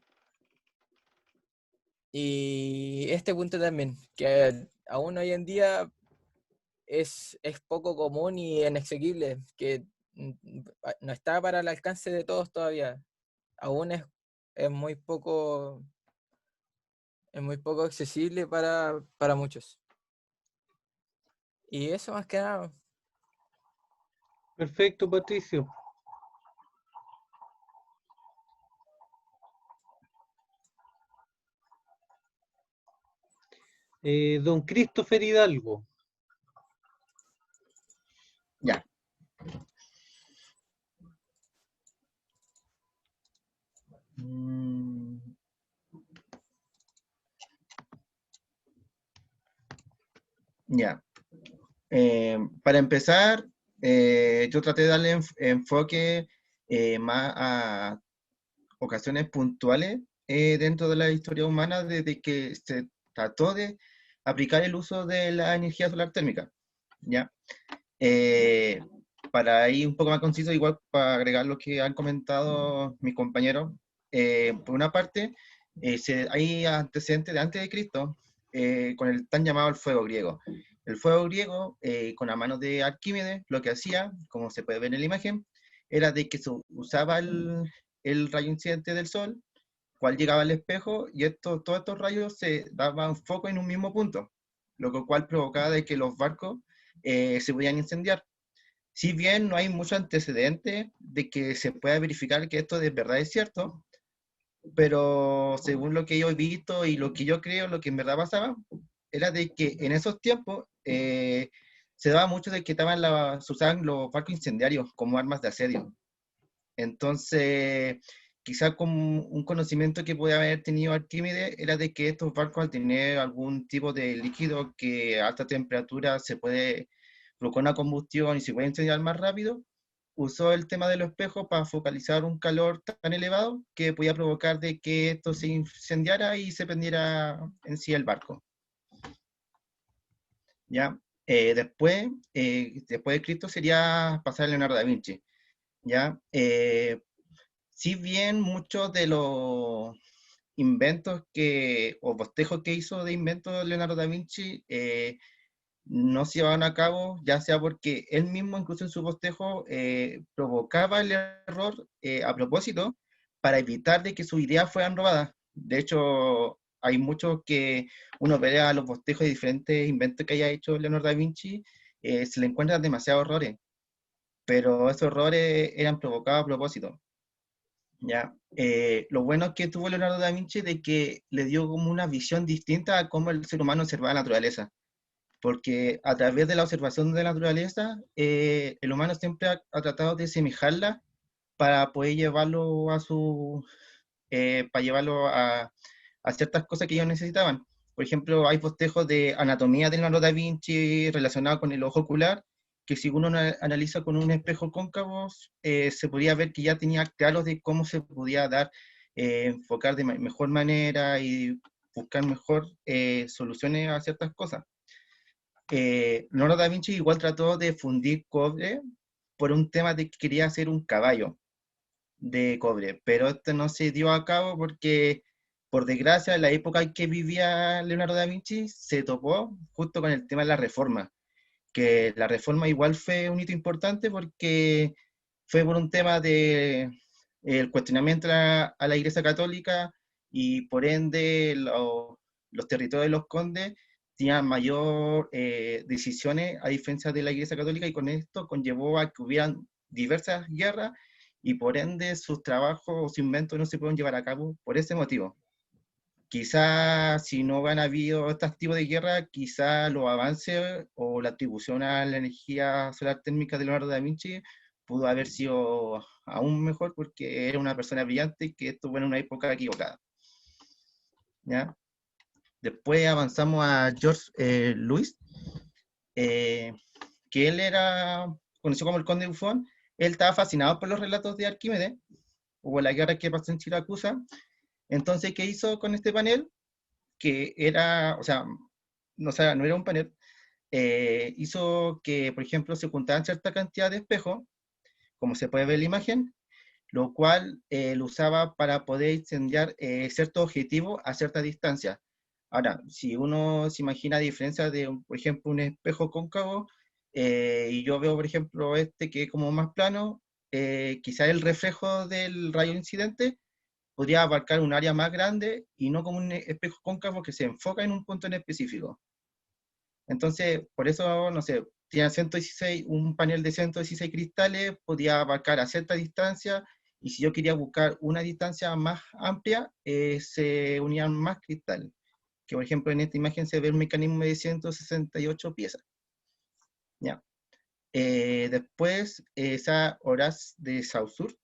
Y este punto también, que aún hoy en día es poco común y inaccesible, que no está para el alcance de todos todavía. Aún es muy poco accesible para muchos. Y eso más que nada. Perfecto, Patricio. Don Christopher Hidalgo. Ya. Para empezar, yo traté de darle enfoque más a ocasiones puntuales dentro de la historia humana desde que se trató de aplicar el uso de la energía solar térmica. ¿Ya? Para ir un poco más conciso, igual para agregar lo que han comentado mis compañeros, por una parte, hay antecedentes de antes de Cristo con el tan llamado el fuego griego. El fuego griego, con la mano de Arquímedes, lo que hacía, como se puede ver en la imagen, era de que se usaba el rayo incidente del sol, cual llegaba al espejo, y todos estos rayos se daban foco en un mismo punto, lo cual provocaba de que los barcos se podían incendiar. Si bien no hay mucho antecedente de que se pueda verificar que esto de verdad es cierto, pero según lo que yo he visto y lo que yo creo, lo que en verdad pasaba, era de que en esos tiempos se daba mucho de que se usaban los barcos incendiarios como armas de asedio. Entonces, quizá con un conocimiento que puede haber tenido Arquímedes era de que estos barcos, al tener algún tipo de líquido que a alta temperatura se puede provocar una combustión y se puede incendiar más rápido, usó el tema de los espejos para focalizar un calor tan elevado que podía provocar de que esto se incendiara y se prendiera en sí el barco. ¿Ya? Después de Cristo sería pasar a Leonardo da Vinci. ¿Ya? Si bien muchos de los inventos o bosquejos que hizo de inventos Leonardo da Vinci no se llevaban a cabo, ya sea porque él mismo, incluso en su bosquejo, provocaba el error a propósito para evitar de que sus ideas fueran robadas. De hecho, hay muchos que uno ve a los bosquejos de diferentes inventos que haya hecho Leonardo da Vinci, se le encuentran demasiados errores, pero esos errores eran provocados a propósito. ¿Ya? Lo bueno que tuvo Leonardo da Vinci de que le dio como una visión distinta a cómo el ser humano observa la naturaleza, porque a través de la observación de la naturaleza, el humano siempre ha tratado de asemejarla para poder llevarlo para llevarlo a ciertas cosas que ellos necesitaban. Por ejemplo, hay bosquejos de anatomía de Leonardo da Vinci relacionados con el ojo ocular, que si uno analiza con un espejo cóncavo, se podía ver que ya tenía claros de cómo se podía enfocar de mejor manera y buscar mejor soluciones a ciertas cosas. Leonardo da Vinci igual trató de fundir cobre por un tema de que quería hacer un caballo de cobre, pero esto no se dio a cabo porque, por desgracia, en la época en que vivía Leonardo da Vinci se topó justo con el tema de la reforma, que la reforma igual fue un hito importante porque fue por un tema de el cuestionamiento a la Iglesia Católica y por ende los territorios de los condes tenían mayor decisiones a diferencia de la Iglesia Católica, y con esto conllevó a que hubieran diversas guerras y por ende sus trabajos o sus inventos no se pueden llevar a cabo por ese motivo. Quizá si no hubieran habido este tipo de guerra, quizá los avances o la atribución a la energía solar térmica de Leonardo da Vinci pudo haber sido aún mejor porque era una persona brillante que estuvo en una época equivocada. ¿Ya? Después avanzamos a George Louis, que él era conocido como el Conde de Buffon. Él estaba fascinado por los relatos de Arquímedes o la guerra que pasó en Siracusa. Entonces, ¿qué hizo con este panel? Que era, o sea, no era un panel, hizo que, por ejemplo, se juntaban cierta cantidad de espejos, como se puede ver en la imagen, lo cual lo usaba para poder incendiar cierto objetivo a cierta distancia. Ahora, si uno se imagina a diferencia de, por ejemplo, un espejo cóncavo, y yo veo, por ejemplo, este que es como más plano, quizá el reflejo del rayo incidente podría abarcar un área más grande y no como un espejo cóncavo que se enfoca en un punto en específico. Entonces, por eso, no sé, tiene 116, un panel de 116 cristales, podía abarcar a cierta distancia, y si yo quería buscar una distancia más amplia, se unían más cristales. Que por ejemplo en esta imagen se ve un mecanismo de 168 piezas. ¿Ya? Después, Horace de Saussure,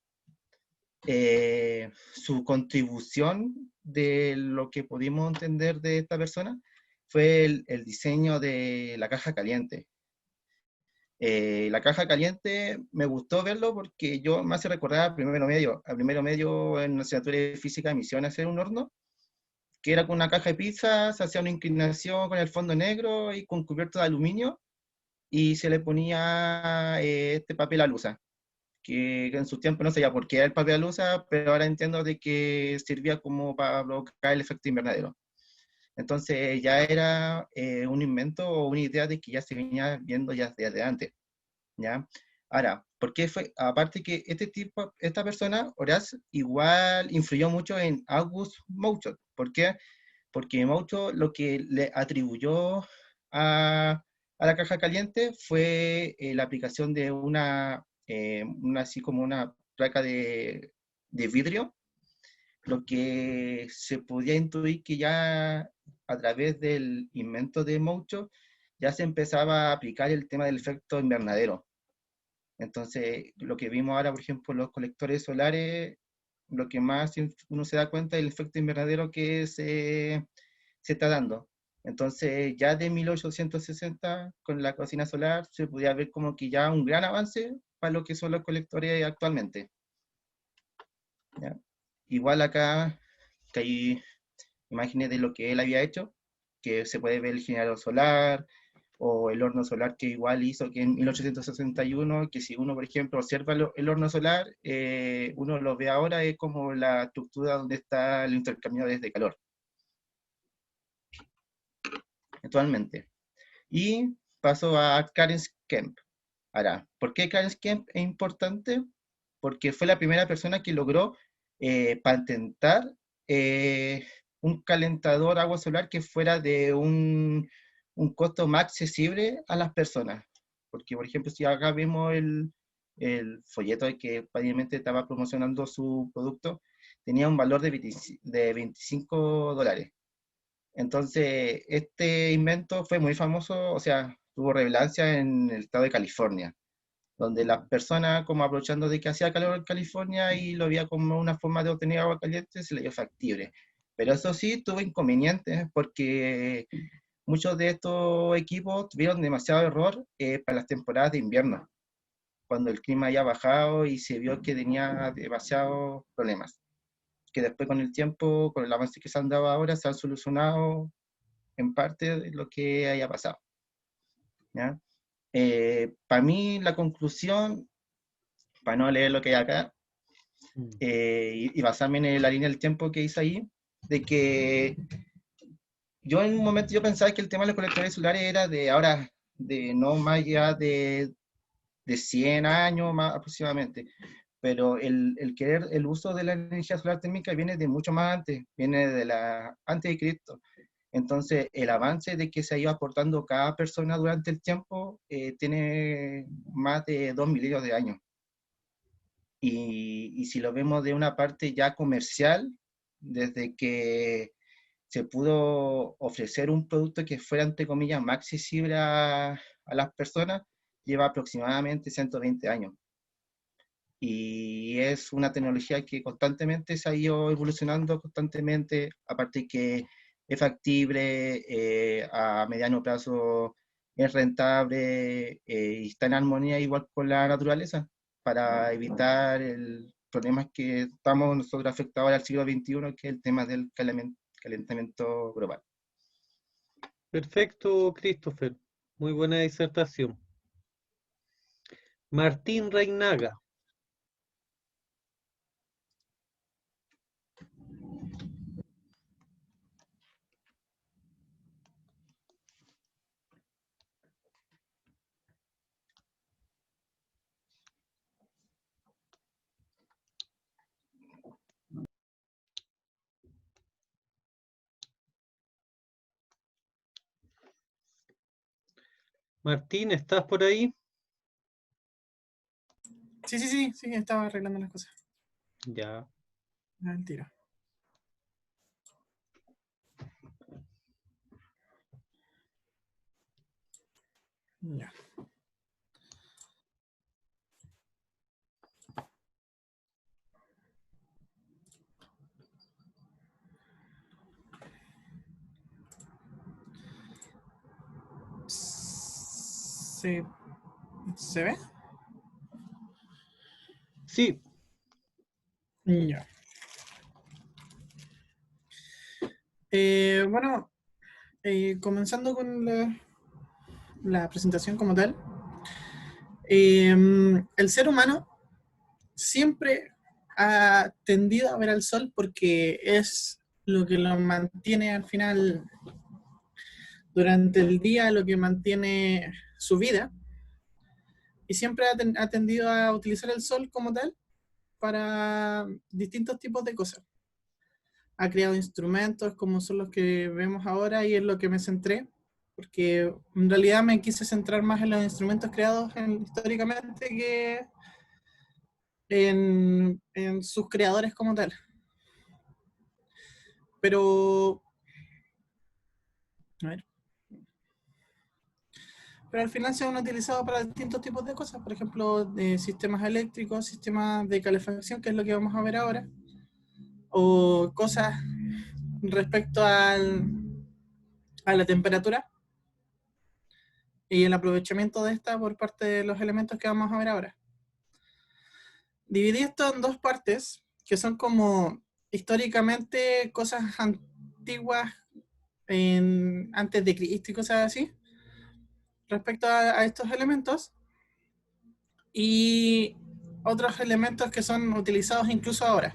su contribución de lo que pudimos entender de esta persona fue el diseño de la caja caliente. La caja caliente me gustó verlo porque yo me hace recordar a primero medio en una asignatura de física me hicieron hacer un horno, que era con una caja de pizza, se hacía una inclinación con el fondo negro y con cubierto de aluminio, y se le ponía este papel alusa, que en su tiempo no sabía por qué era el papel alusa, pero ahora entiendo de que servía como para provocar el efecto invernadero. Entonces ya era un invento o una idea de que ya se venía viendo ya desde antes, ¿ya? Ahora, ¿por qué fue? Aparte que esta persona, Horace, igual influyó mucho en August Mouchot. ¿Por qué? Porque Mouchot lo que le atribuyó a la caja caliente fue la aplicación de así como una placa de vidrio, lo que se podía intuir que ya a través del invento de Mouchot ya se empezaba a aplicar el tema del efecto invernadero. Entonces, lo que vimos ahora, por ejemplo, los colectores solares, lo que más uno se da cuenta es el efecto invernadero que se está dando. Entonces, ya de 1860, con la cocina solar, se podía ver como que ya un gran avance para lo que son los colectores actualmente. ¿Ya? Igual acá, que hay imágenes de lo que él había hecho, que se puede ver el generador solar, o el horno solar que igual hizo que en 1861, que si uno, por ejemplo, observa el horno solar, uno lo ve ahora, es como la estructura donde está el intercambio de calor, actualmente. Y paso a Clarence Kemp. Ahora, ¿por qué Clarence Kemp es importante? Porque fue la primera persona que logró patentar un calentador agua solar que fuera de un costo más accesible a las personas. Porque, por ejemplo, si acá vemos el folleto que prácticamente estaba promocionando su producto, tenía un valor de $25. Entonces, este invento fue muy famoso, o sea, tuvo relevancia en el estado de California, donde las personas, como aprovechando de que hacía calor en California y lo veía como una forma de obtener agua caliente, se le dio factible. Pero eso sí, tuvo inconvenientes porque muchos de estos equipos tuvieron demasiado error para las temporadas de invierno, cuando el clima ya ha bajado y se vio que tenía demasiados problemas, que después con el tiempo, con el avance que se han dado ahora, se han solucionado en parte de lo que haya pasado. ¿Ya? Para mí la conclusión, para no leer lo que hay acá, y basarme en la línea del tiempo que hice ahí, de que yo en un momento yo pensaba que el tema de los colectores solares era de ahora, de no más allá de 100 años más aproximadamente, pero el uso de la energía solar térmica viene de mucho más antes, viene antes de Cristo. Entonces, el avance de que se ha ido aportando cada persona durante el tiempo tiene más de 2 milenios de años. Y si lo vemos de una parte ya comercial, desde que se pudo ofrecer un producto que fuera, entre comillas, más accesible a las personas, lleva aproximadamente 120 años. Y es una tecnología que constantemente se ha ido evolucionando constantemente, aparte que es factible, a mediano plazo es rentable, y está en armonía igual con la naturaleza, para evitar el problemas que estamos nosotros afectados al siglo XXI, que es el tema del calentamiento global. Perfecto, Christopher. Muy buena disertación. Martín Reinaga. Martín, ¿estás por ahí? Sí, estaba arreglando las cosas. Ya. Al tiro. Ya. ¿Se ve? Sí. Ya. Bueno, comenzando con la presentación como tal. El ser humano siempre ha tendido a ver al sol porque es lo que lo mantiene al final durante el día, lo que mantiene su vida, y siempre ha tendido a utilizar el sol como tal para distintos tipos de cosas. Ha creado instrumentos como son los que vemos ahora y es lo que me centré, porque en realidad me quise centrar más en los instrumentos creados históricamente que en sus creadores como tal. Pero, a ver, pero al final se han utilizado para distintos tipos de cosas, por ejemplo, de sistemas eléctricos, sistemas de calefacción, que es lo que vamos a ver ahora, o cosas respecto a la temperatura y el aprovechamiento de esta por parte de los elementos que vamos a ver ahora. Dividí esto en dos partes, que son como históricamente cosas antiguas antes de Cristo y cosas así, respecto a estos elementos, y otros elementos que son utilizados incluso ahora.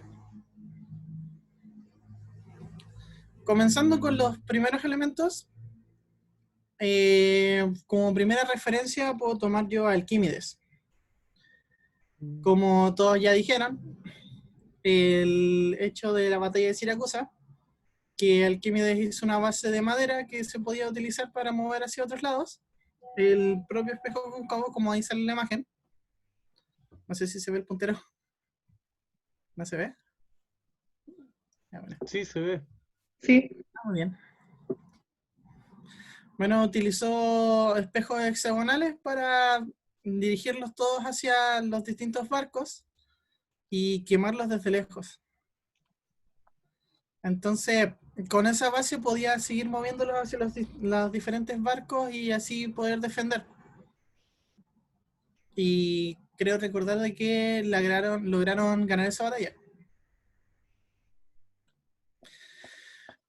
Comenzando con los primeros elementos, como primera referencia puedo tomar yo a Alquímedes. Como todos ya dijeron, el hecho de la batalla de Siracusa, que Alquímedes hizo una base de madera que se podía utilizar para mover hacia otros lados, el propio espejo cóncavo, como ahí sale la imagen. No sé si se ve el puntero. ¿No se ve? Ya, bueno. Sí, se ve. Sí. Muy bien. Bueno, utilizó espejos hexagonales para dirigirlos todos hacia los distintos barcos y quemarlos desde lejos. Entonces, con esa base podía seguir moviéndolos hacia los diferentes barcos y así poder defender. Y creo recordar de que lograron ganar esa batalla.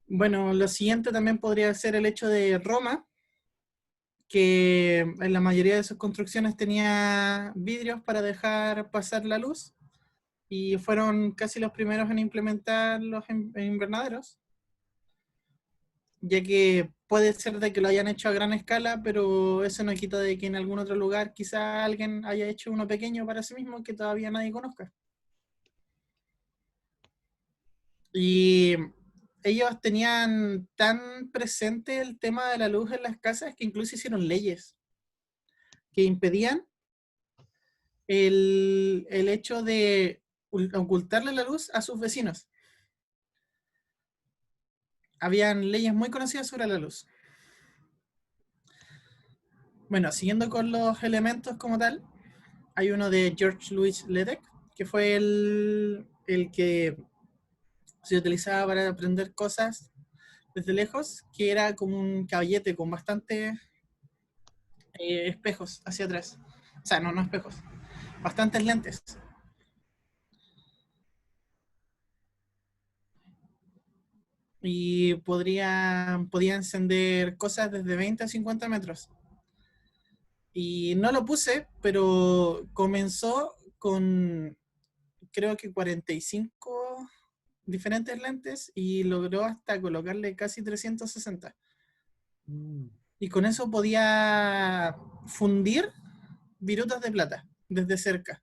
Bueno, lo siguiente también podría ser el hecho de Roma, que en la mayoría de sus construcciones tenía vidrios para dejar pasar la luz, y fueron casi los primeros en implementar los invernaderos, ya que puede ser de que lo hayan hecho a gran escala, pero eso no quita de que en algún otro lugar quizá alguien haya hecho uno pequeño para sí mismo que todavía nadie conozca. Y ellos tenían tan presente el tema de la luz en las casas que incluso hicieron leyes que impedían el hecho de ocultarle la luz a sus vecinos. Habían leyes muy conocidas sobre la luz. Bueno, siguiendo con los elementos como tal, hay uno de George Louis Leduc, que fue el que se utilizaba para aprender cosas desde lejos, que era como un caballete con bastantes espejos hacia atrás. O sea, no espejos, bastantes lentes. Y podía encender cosas desde 20 a 50 metros. Y no lo puse, pero comenzó con creo que 45 diferentes lentes y logró hasta colocarle casi 360. Y con eso podía fundir virutas de plata desde cerca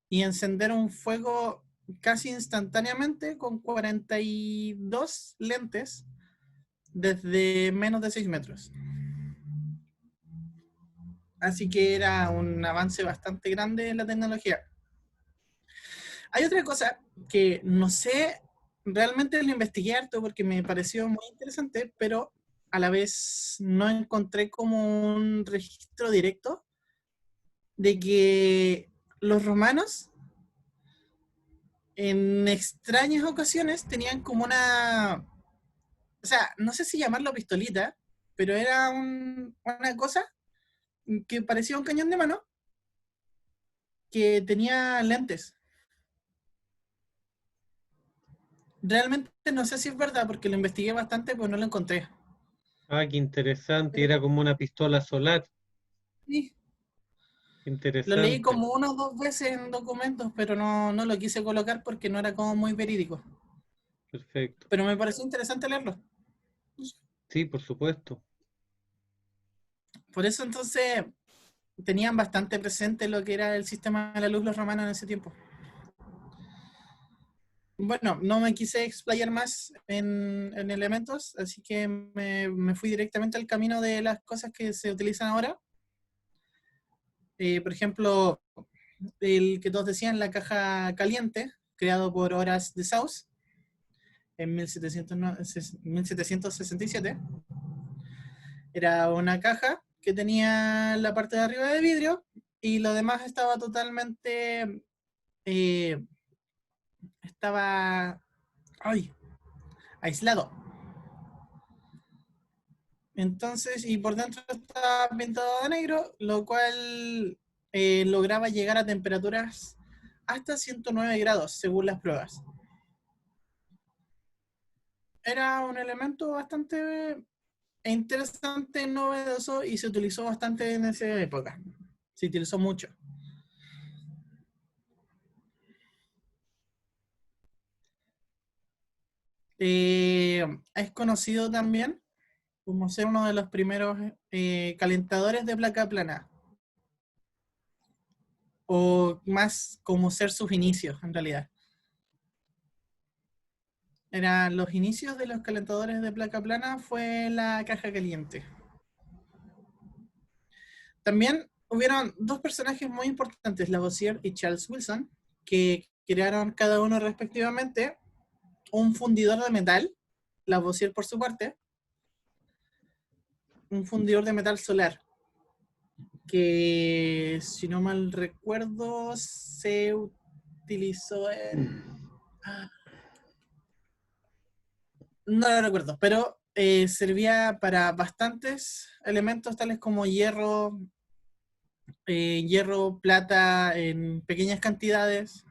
y encender un fuego casi instantáneamente con 42 lentes desde menos de 6 metros. Así que era un avance bastante grande en la tecnología. Hay otra cosa que no sé, realmente lo investigué harto porque me pareció muy interesante, pero a la vez no encontré como un registro directo de que los romanos en extrañas ocasiones tenían como una, o sea, no sé si llamarlo pistolita, pero era una cosa que parecía un cañón de mano, que tenía lentes. Realmente no sé si es verdad, porque lo investigué bastante, pero no lo encontré. Ah, qué interesante. Era como una pistola solar. Sí, lo leí Interesante. como una o dos veces en documentos, pero no lo quise colocar porque no era como muy verídico. Perfecto. Pero me pareció interesante leerlo. Sí, por supuesto. Por eso entonces tenían bastante presente lo que era el sistema de la luz los romanos en ese tiempo. Bueno, no me quise explayar más en elementos, así que me fui directamente al camino de las cosas que se utilizan ahora. Por ejemplo, el que todos decían, la caja caliente, creado por Horace de Sousa en 1767. Era una caja que tenía la parte de arriba de vidrio y lo demás estaba totalmente... estaba aislado. Entonces, y por dentro estaba pintado de negro, lo cual lograba llegar a temperaturas hasta 109 grados, según las pruebas. Era un elemento bastante interesante, novedoso, y se utilizó bastante en esa época. Se utilizó mucho. Es conocido también como ser uno de los primeros calentadores de placa plana, o más como ser sus inicios, en realidad. Eran los inicios de los calentadores de placa plana, fue la caja caliente. También hubieron dos personajes muy importantes, Lavoisier y Charles Wilson, que crearon cada uno respectivamente un fundidor de metal, Lavoisier por su parte, un fundidor de metal solar, que si no mal recuerdo se utilizó en... No lo recuerdo, pero servía para bastantes elementos tales como hierro, plata en pequeñas cantidades.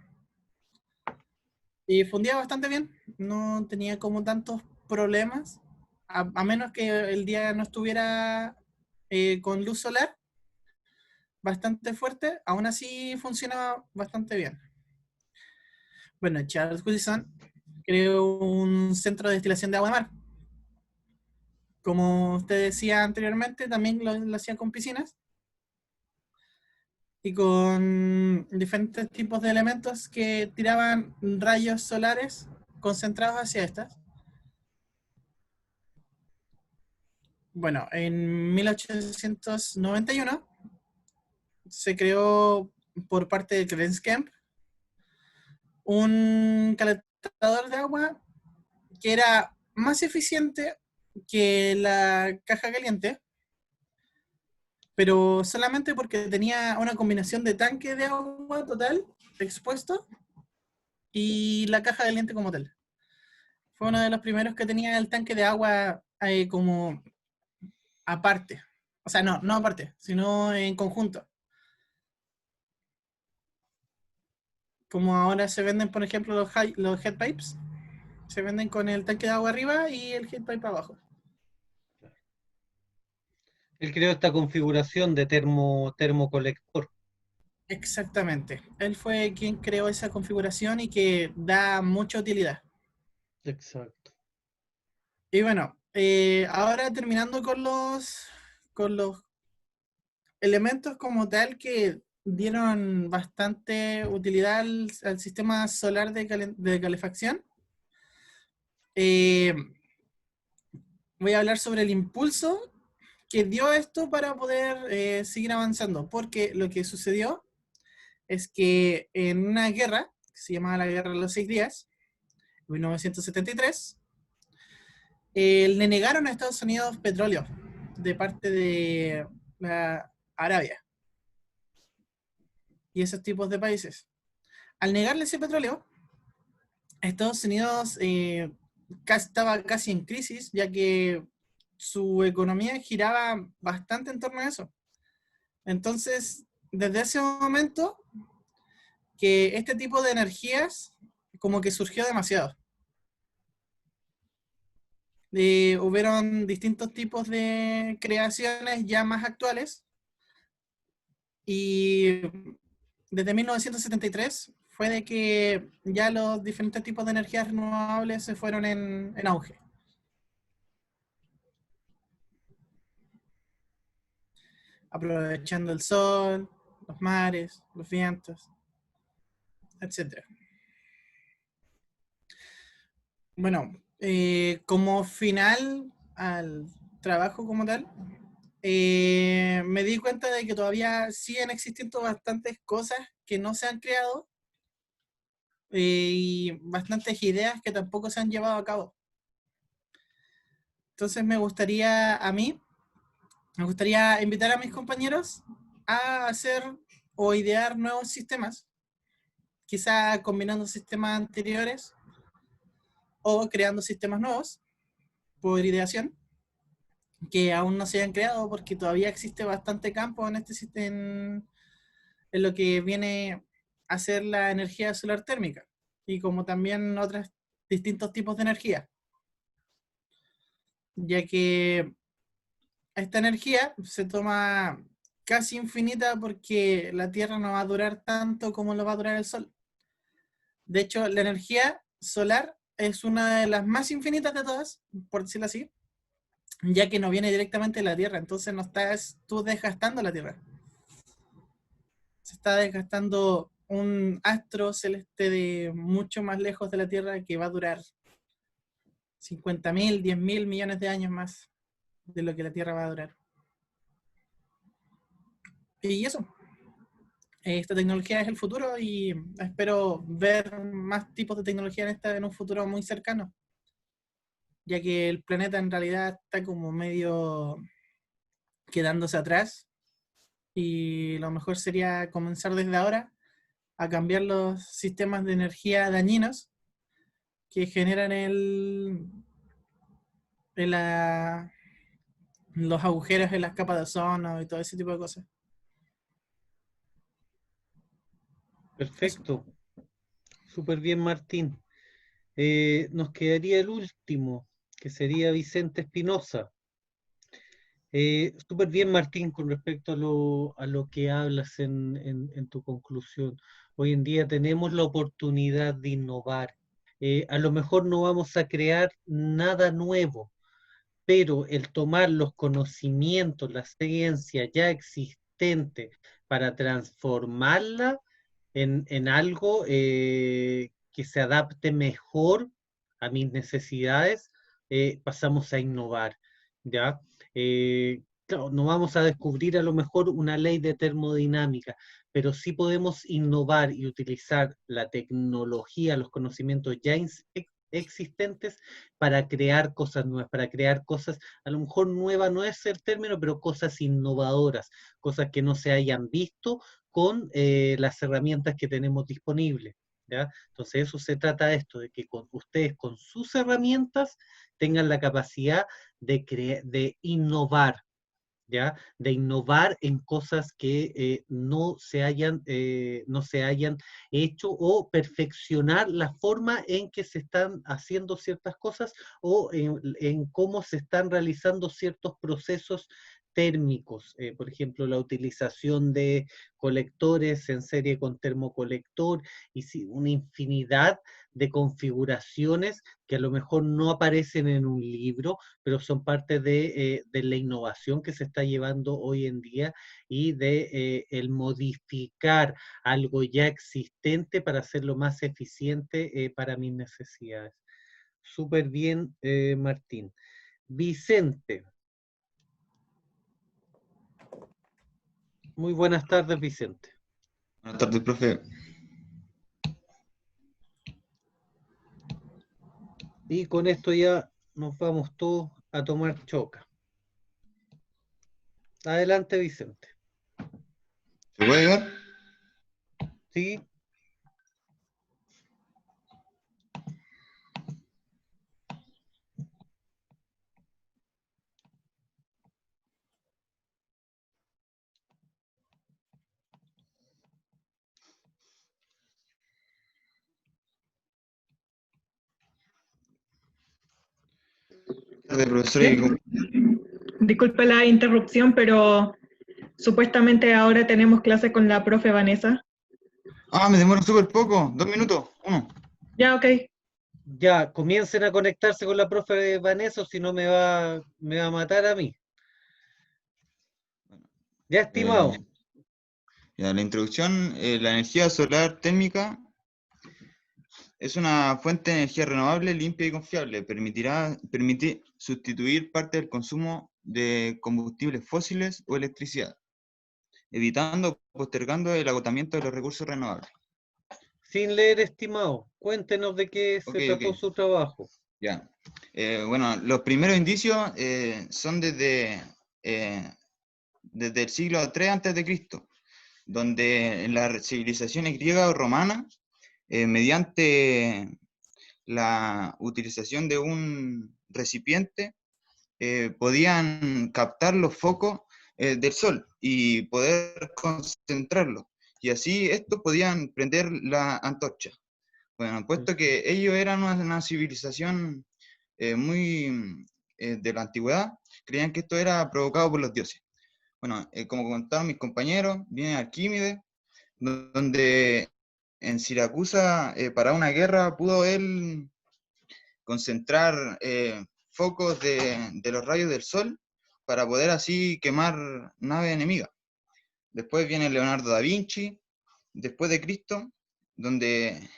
Y fundía bastante bien, no tenía como tantos problemas, a menos que el día no estuviera con luz solar bastante fuerte, aún así funcionaba bastante bien. Bueno, Charles Wilson creó un centro de destilación de agua de mar. Como usted decía anteriormente, también lo hacía con piscinas y con diferentes tipos de elementos que tiraban rayos solares concentrados hacia estas. Bueno, en 1891 se creó por parte de Clarence Kemp un calentador de agua que era más eficiente que la caja caliente, pero solamente porque tenía una combinación de tanque de agua total expuesto y la caja caliente como tal. Fue uno de los primeros que tenía el tanque de agua como aparte. O sea, no aparte, sino en conjunto. Como ahora se venden, por ejemplo, los head pipes. Se venden con el tanque de agua arriba y el head pipe abajo. Él creó esta configuración de termocolector. Exactamente. Él fue quien creó esa configuración y que da mucha utilidad. Exacto. Y bueno, ahora terminando con los elementos como tal que dieron bastante utilidad al sistema solar de calefacción. Voy a hablar sobre el impulso que dio esto para poder seguir avanzando, porque lo que sucedió es que en una guerra, que se llamaba la Guerra de los 6 Días, en 1973, le negaron a Estados Unidos petróleo de parte de Arabia y esos tipos de países. Al negarle ese petróleo, Estados Unidos estaba casi en crisis, ya que su economía giraba bastante en torno a eso. Entonces, desde ese momento, que este tipo de energías como que surgió demasiado. Hubieron distintos tipos de creaciones ya más actuales, y desde 1973 fue de que ya los diferentes tipos de energías renovables se fueron en auge. Aprovechando el sol, los mares, los vientos, etc. Bueno, como final al trabajo como tal, me di cuenta de que todavía siguen existiendo bastantes cosas que no se han creado, y bastantes ideas que tampoco se han llevado a cabo. Entonces me gustaría invitar a mis compañeros a hacer o idear nuevos sistemas, quizá combinando sistemas anteriores o creando sistemas nuevos por ideación, que aún no se hayan creado porque todavía existe bastante campo en este en lo que viene a ser la energía solar térmica, y como también otros distintos tipos de energía, ya que esta energía se toma casi infinita porque la Tierra no va a durar tanto como lo va a durar el Sol. De hecho, la energía solar es una de las más infinitas de todas, por decirlo así, ya que no viene directamente de la Tierra, entonces no estás tú desgastando la Tierra. Se está desgastando un astro celeste de mucho más lejos de la Tierra que va a durar 50.000, 10.000 millones de años más de lo que la Tierra va a durar. Y eso, esta tecnología es el futuro y espero ver más tipos de tecnología en un futuro muy cercano, ya que el planeta en realidad está como medio quedándose atrás, y lo mejor sería comenzar desde ahora a cambiar los sistemas de energía dañinos que generan los agujeros en las capas de ozono y todo ese tipo de cosas. Perfecto. Súper bien, Martín. Nos quedaría el último, que sería Vicente Espinosa. Súper bien, Martín, con respecto a lo que hablas en tu conclusión. Hoy en día tenemos la oportunidad de innovar. A lo mejor no vamos a crear nada nuevo, pero el tomar los conocimientos, la ciencia ya existente para transformarla en algo que se adapte mejor a mis necesidades, pasamos a innovar, ¿ya? Claro, no vamos a descubrir a lo mejor una ley de termodinámica, pero sí podemos innovar y utilizar la tecnología, los conocimientos ya existentes para crear cosas nuevas, para crear cosas, a lo mejor nueva no es el término, pero cosas innovadoras, cosas que no se hayan visto con las herramientas que tenemos disponibles, ¿ya? Entonces eso se trata de esto, de que ustedes con sus herramientas tengan la capacidad de innovar, ¿ya? De innovar en cosas que no se hayan hecho, o perfeccionar la forma en que se están haciendo ciertas cosas, o en cómo se están realizando ciertos procesos térmicos, por ejemplo, la utilización de colectores en serie con termocolector, y una infinidad de configuraciones que a lo mejor no aparecen en un libro, pero son parte de la innovación que se está llevando hoy en día, y de el modificar algo ya existente para hacerlo más eficiente para mis necesidades. Súper bien, Martín. Vicente. Muy buenas tardes, Vicente. Buenas tardes, profe. Y con esto ya nos vamos todos a tomar choca. Adelante, Vicente. ¿Se puede ver? Sí. tardes, profesora. Disculpe la interrupción, pero supuestamente ahora tenemos clase con la profe Vanessa. Ah, me demoro súper poco. 2 minutos. 1. Ya, ok. Ya, comiencen a conectarse con la profe Vanessa, o si no me va a matar a mí. Ya, estimado. Ya, la introducción, la energía solar térmica es una fuente de energía renovable, limpia y confiable. Permite sustituir parte del consumo de combustibles fósiles o electricidad, evitando o postergando el agotamiento de los recursos renovables. Sin leer, estimado, cuéntenos de qué se trató su trabajo. Ya. Bueno, los primeros indicios son desde el siglo III a.C., donde en las civilizaciones griega o romana, mediante la utilización de un recipiente, podían captar los focos del sol y poder concentrarlos. Y así estos podían prender la antorcha. Bueno, puesto que ellos eran una civilización muy de la antigüedad, creían que esto era provocado por los dioses. Bueno, como comentaron mis compañeros, viene Arquímedes, donde en Siracusa, para una guerra, pudo él concentrar focos de los rayos del sol para poder así quemar naves enemigas. Después viene Leonardo da Vinci, después de Cristo, donde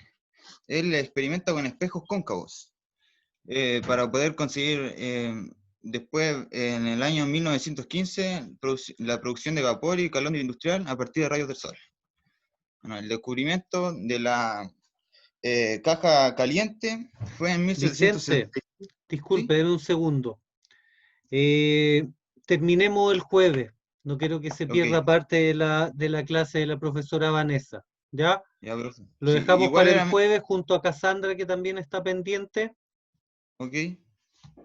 él experimenta con espejos cóncavos para poder conseguir después, en el año 1915, la producción de vapor y calor industrial a partir de rayos del sol. Bueno, el descubrimiento de la caja caliente fue en 1760. Vicente, disculpe, deme un segundo. Terminemos el jueves. No quiero que se pierda parte de la clase de la profesora Vanessa. ¿Ya? Ya, profe. Lo Sí, dejamos igual para el era... jueves junto a Cassandra, que también está pendiente. Ok.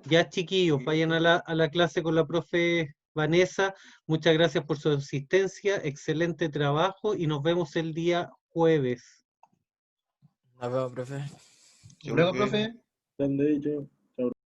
Ya, chiquillos, vayan a la clase con la profe Vanessa. Muchas gracias por su asistencia. Excelente trabajo y nos vemos el día jueves. Nos vemos, profe. Luego, profe. Grande, chao.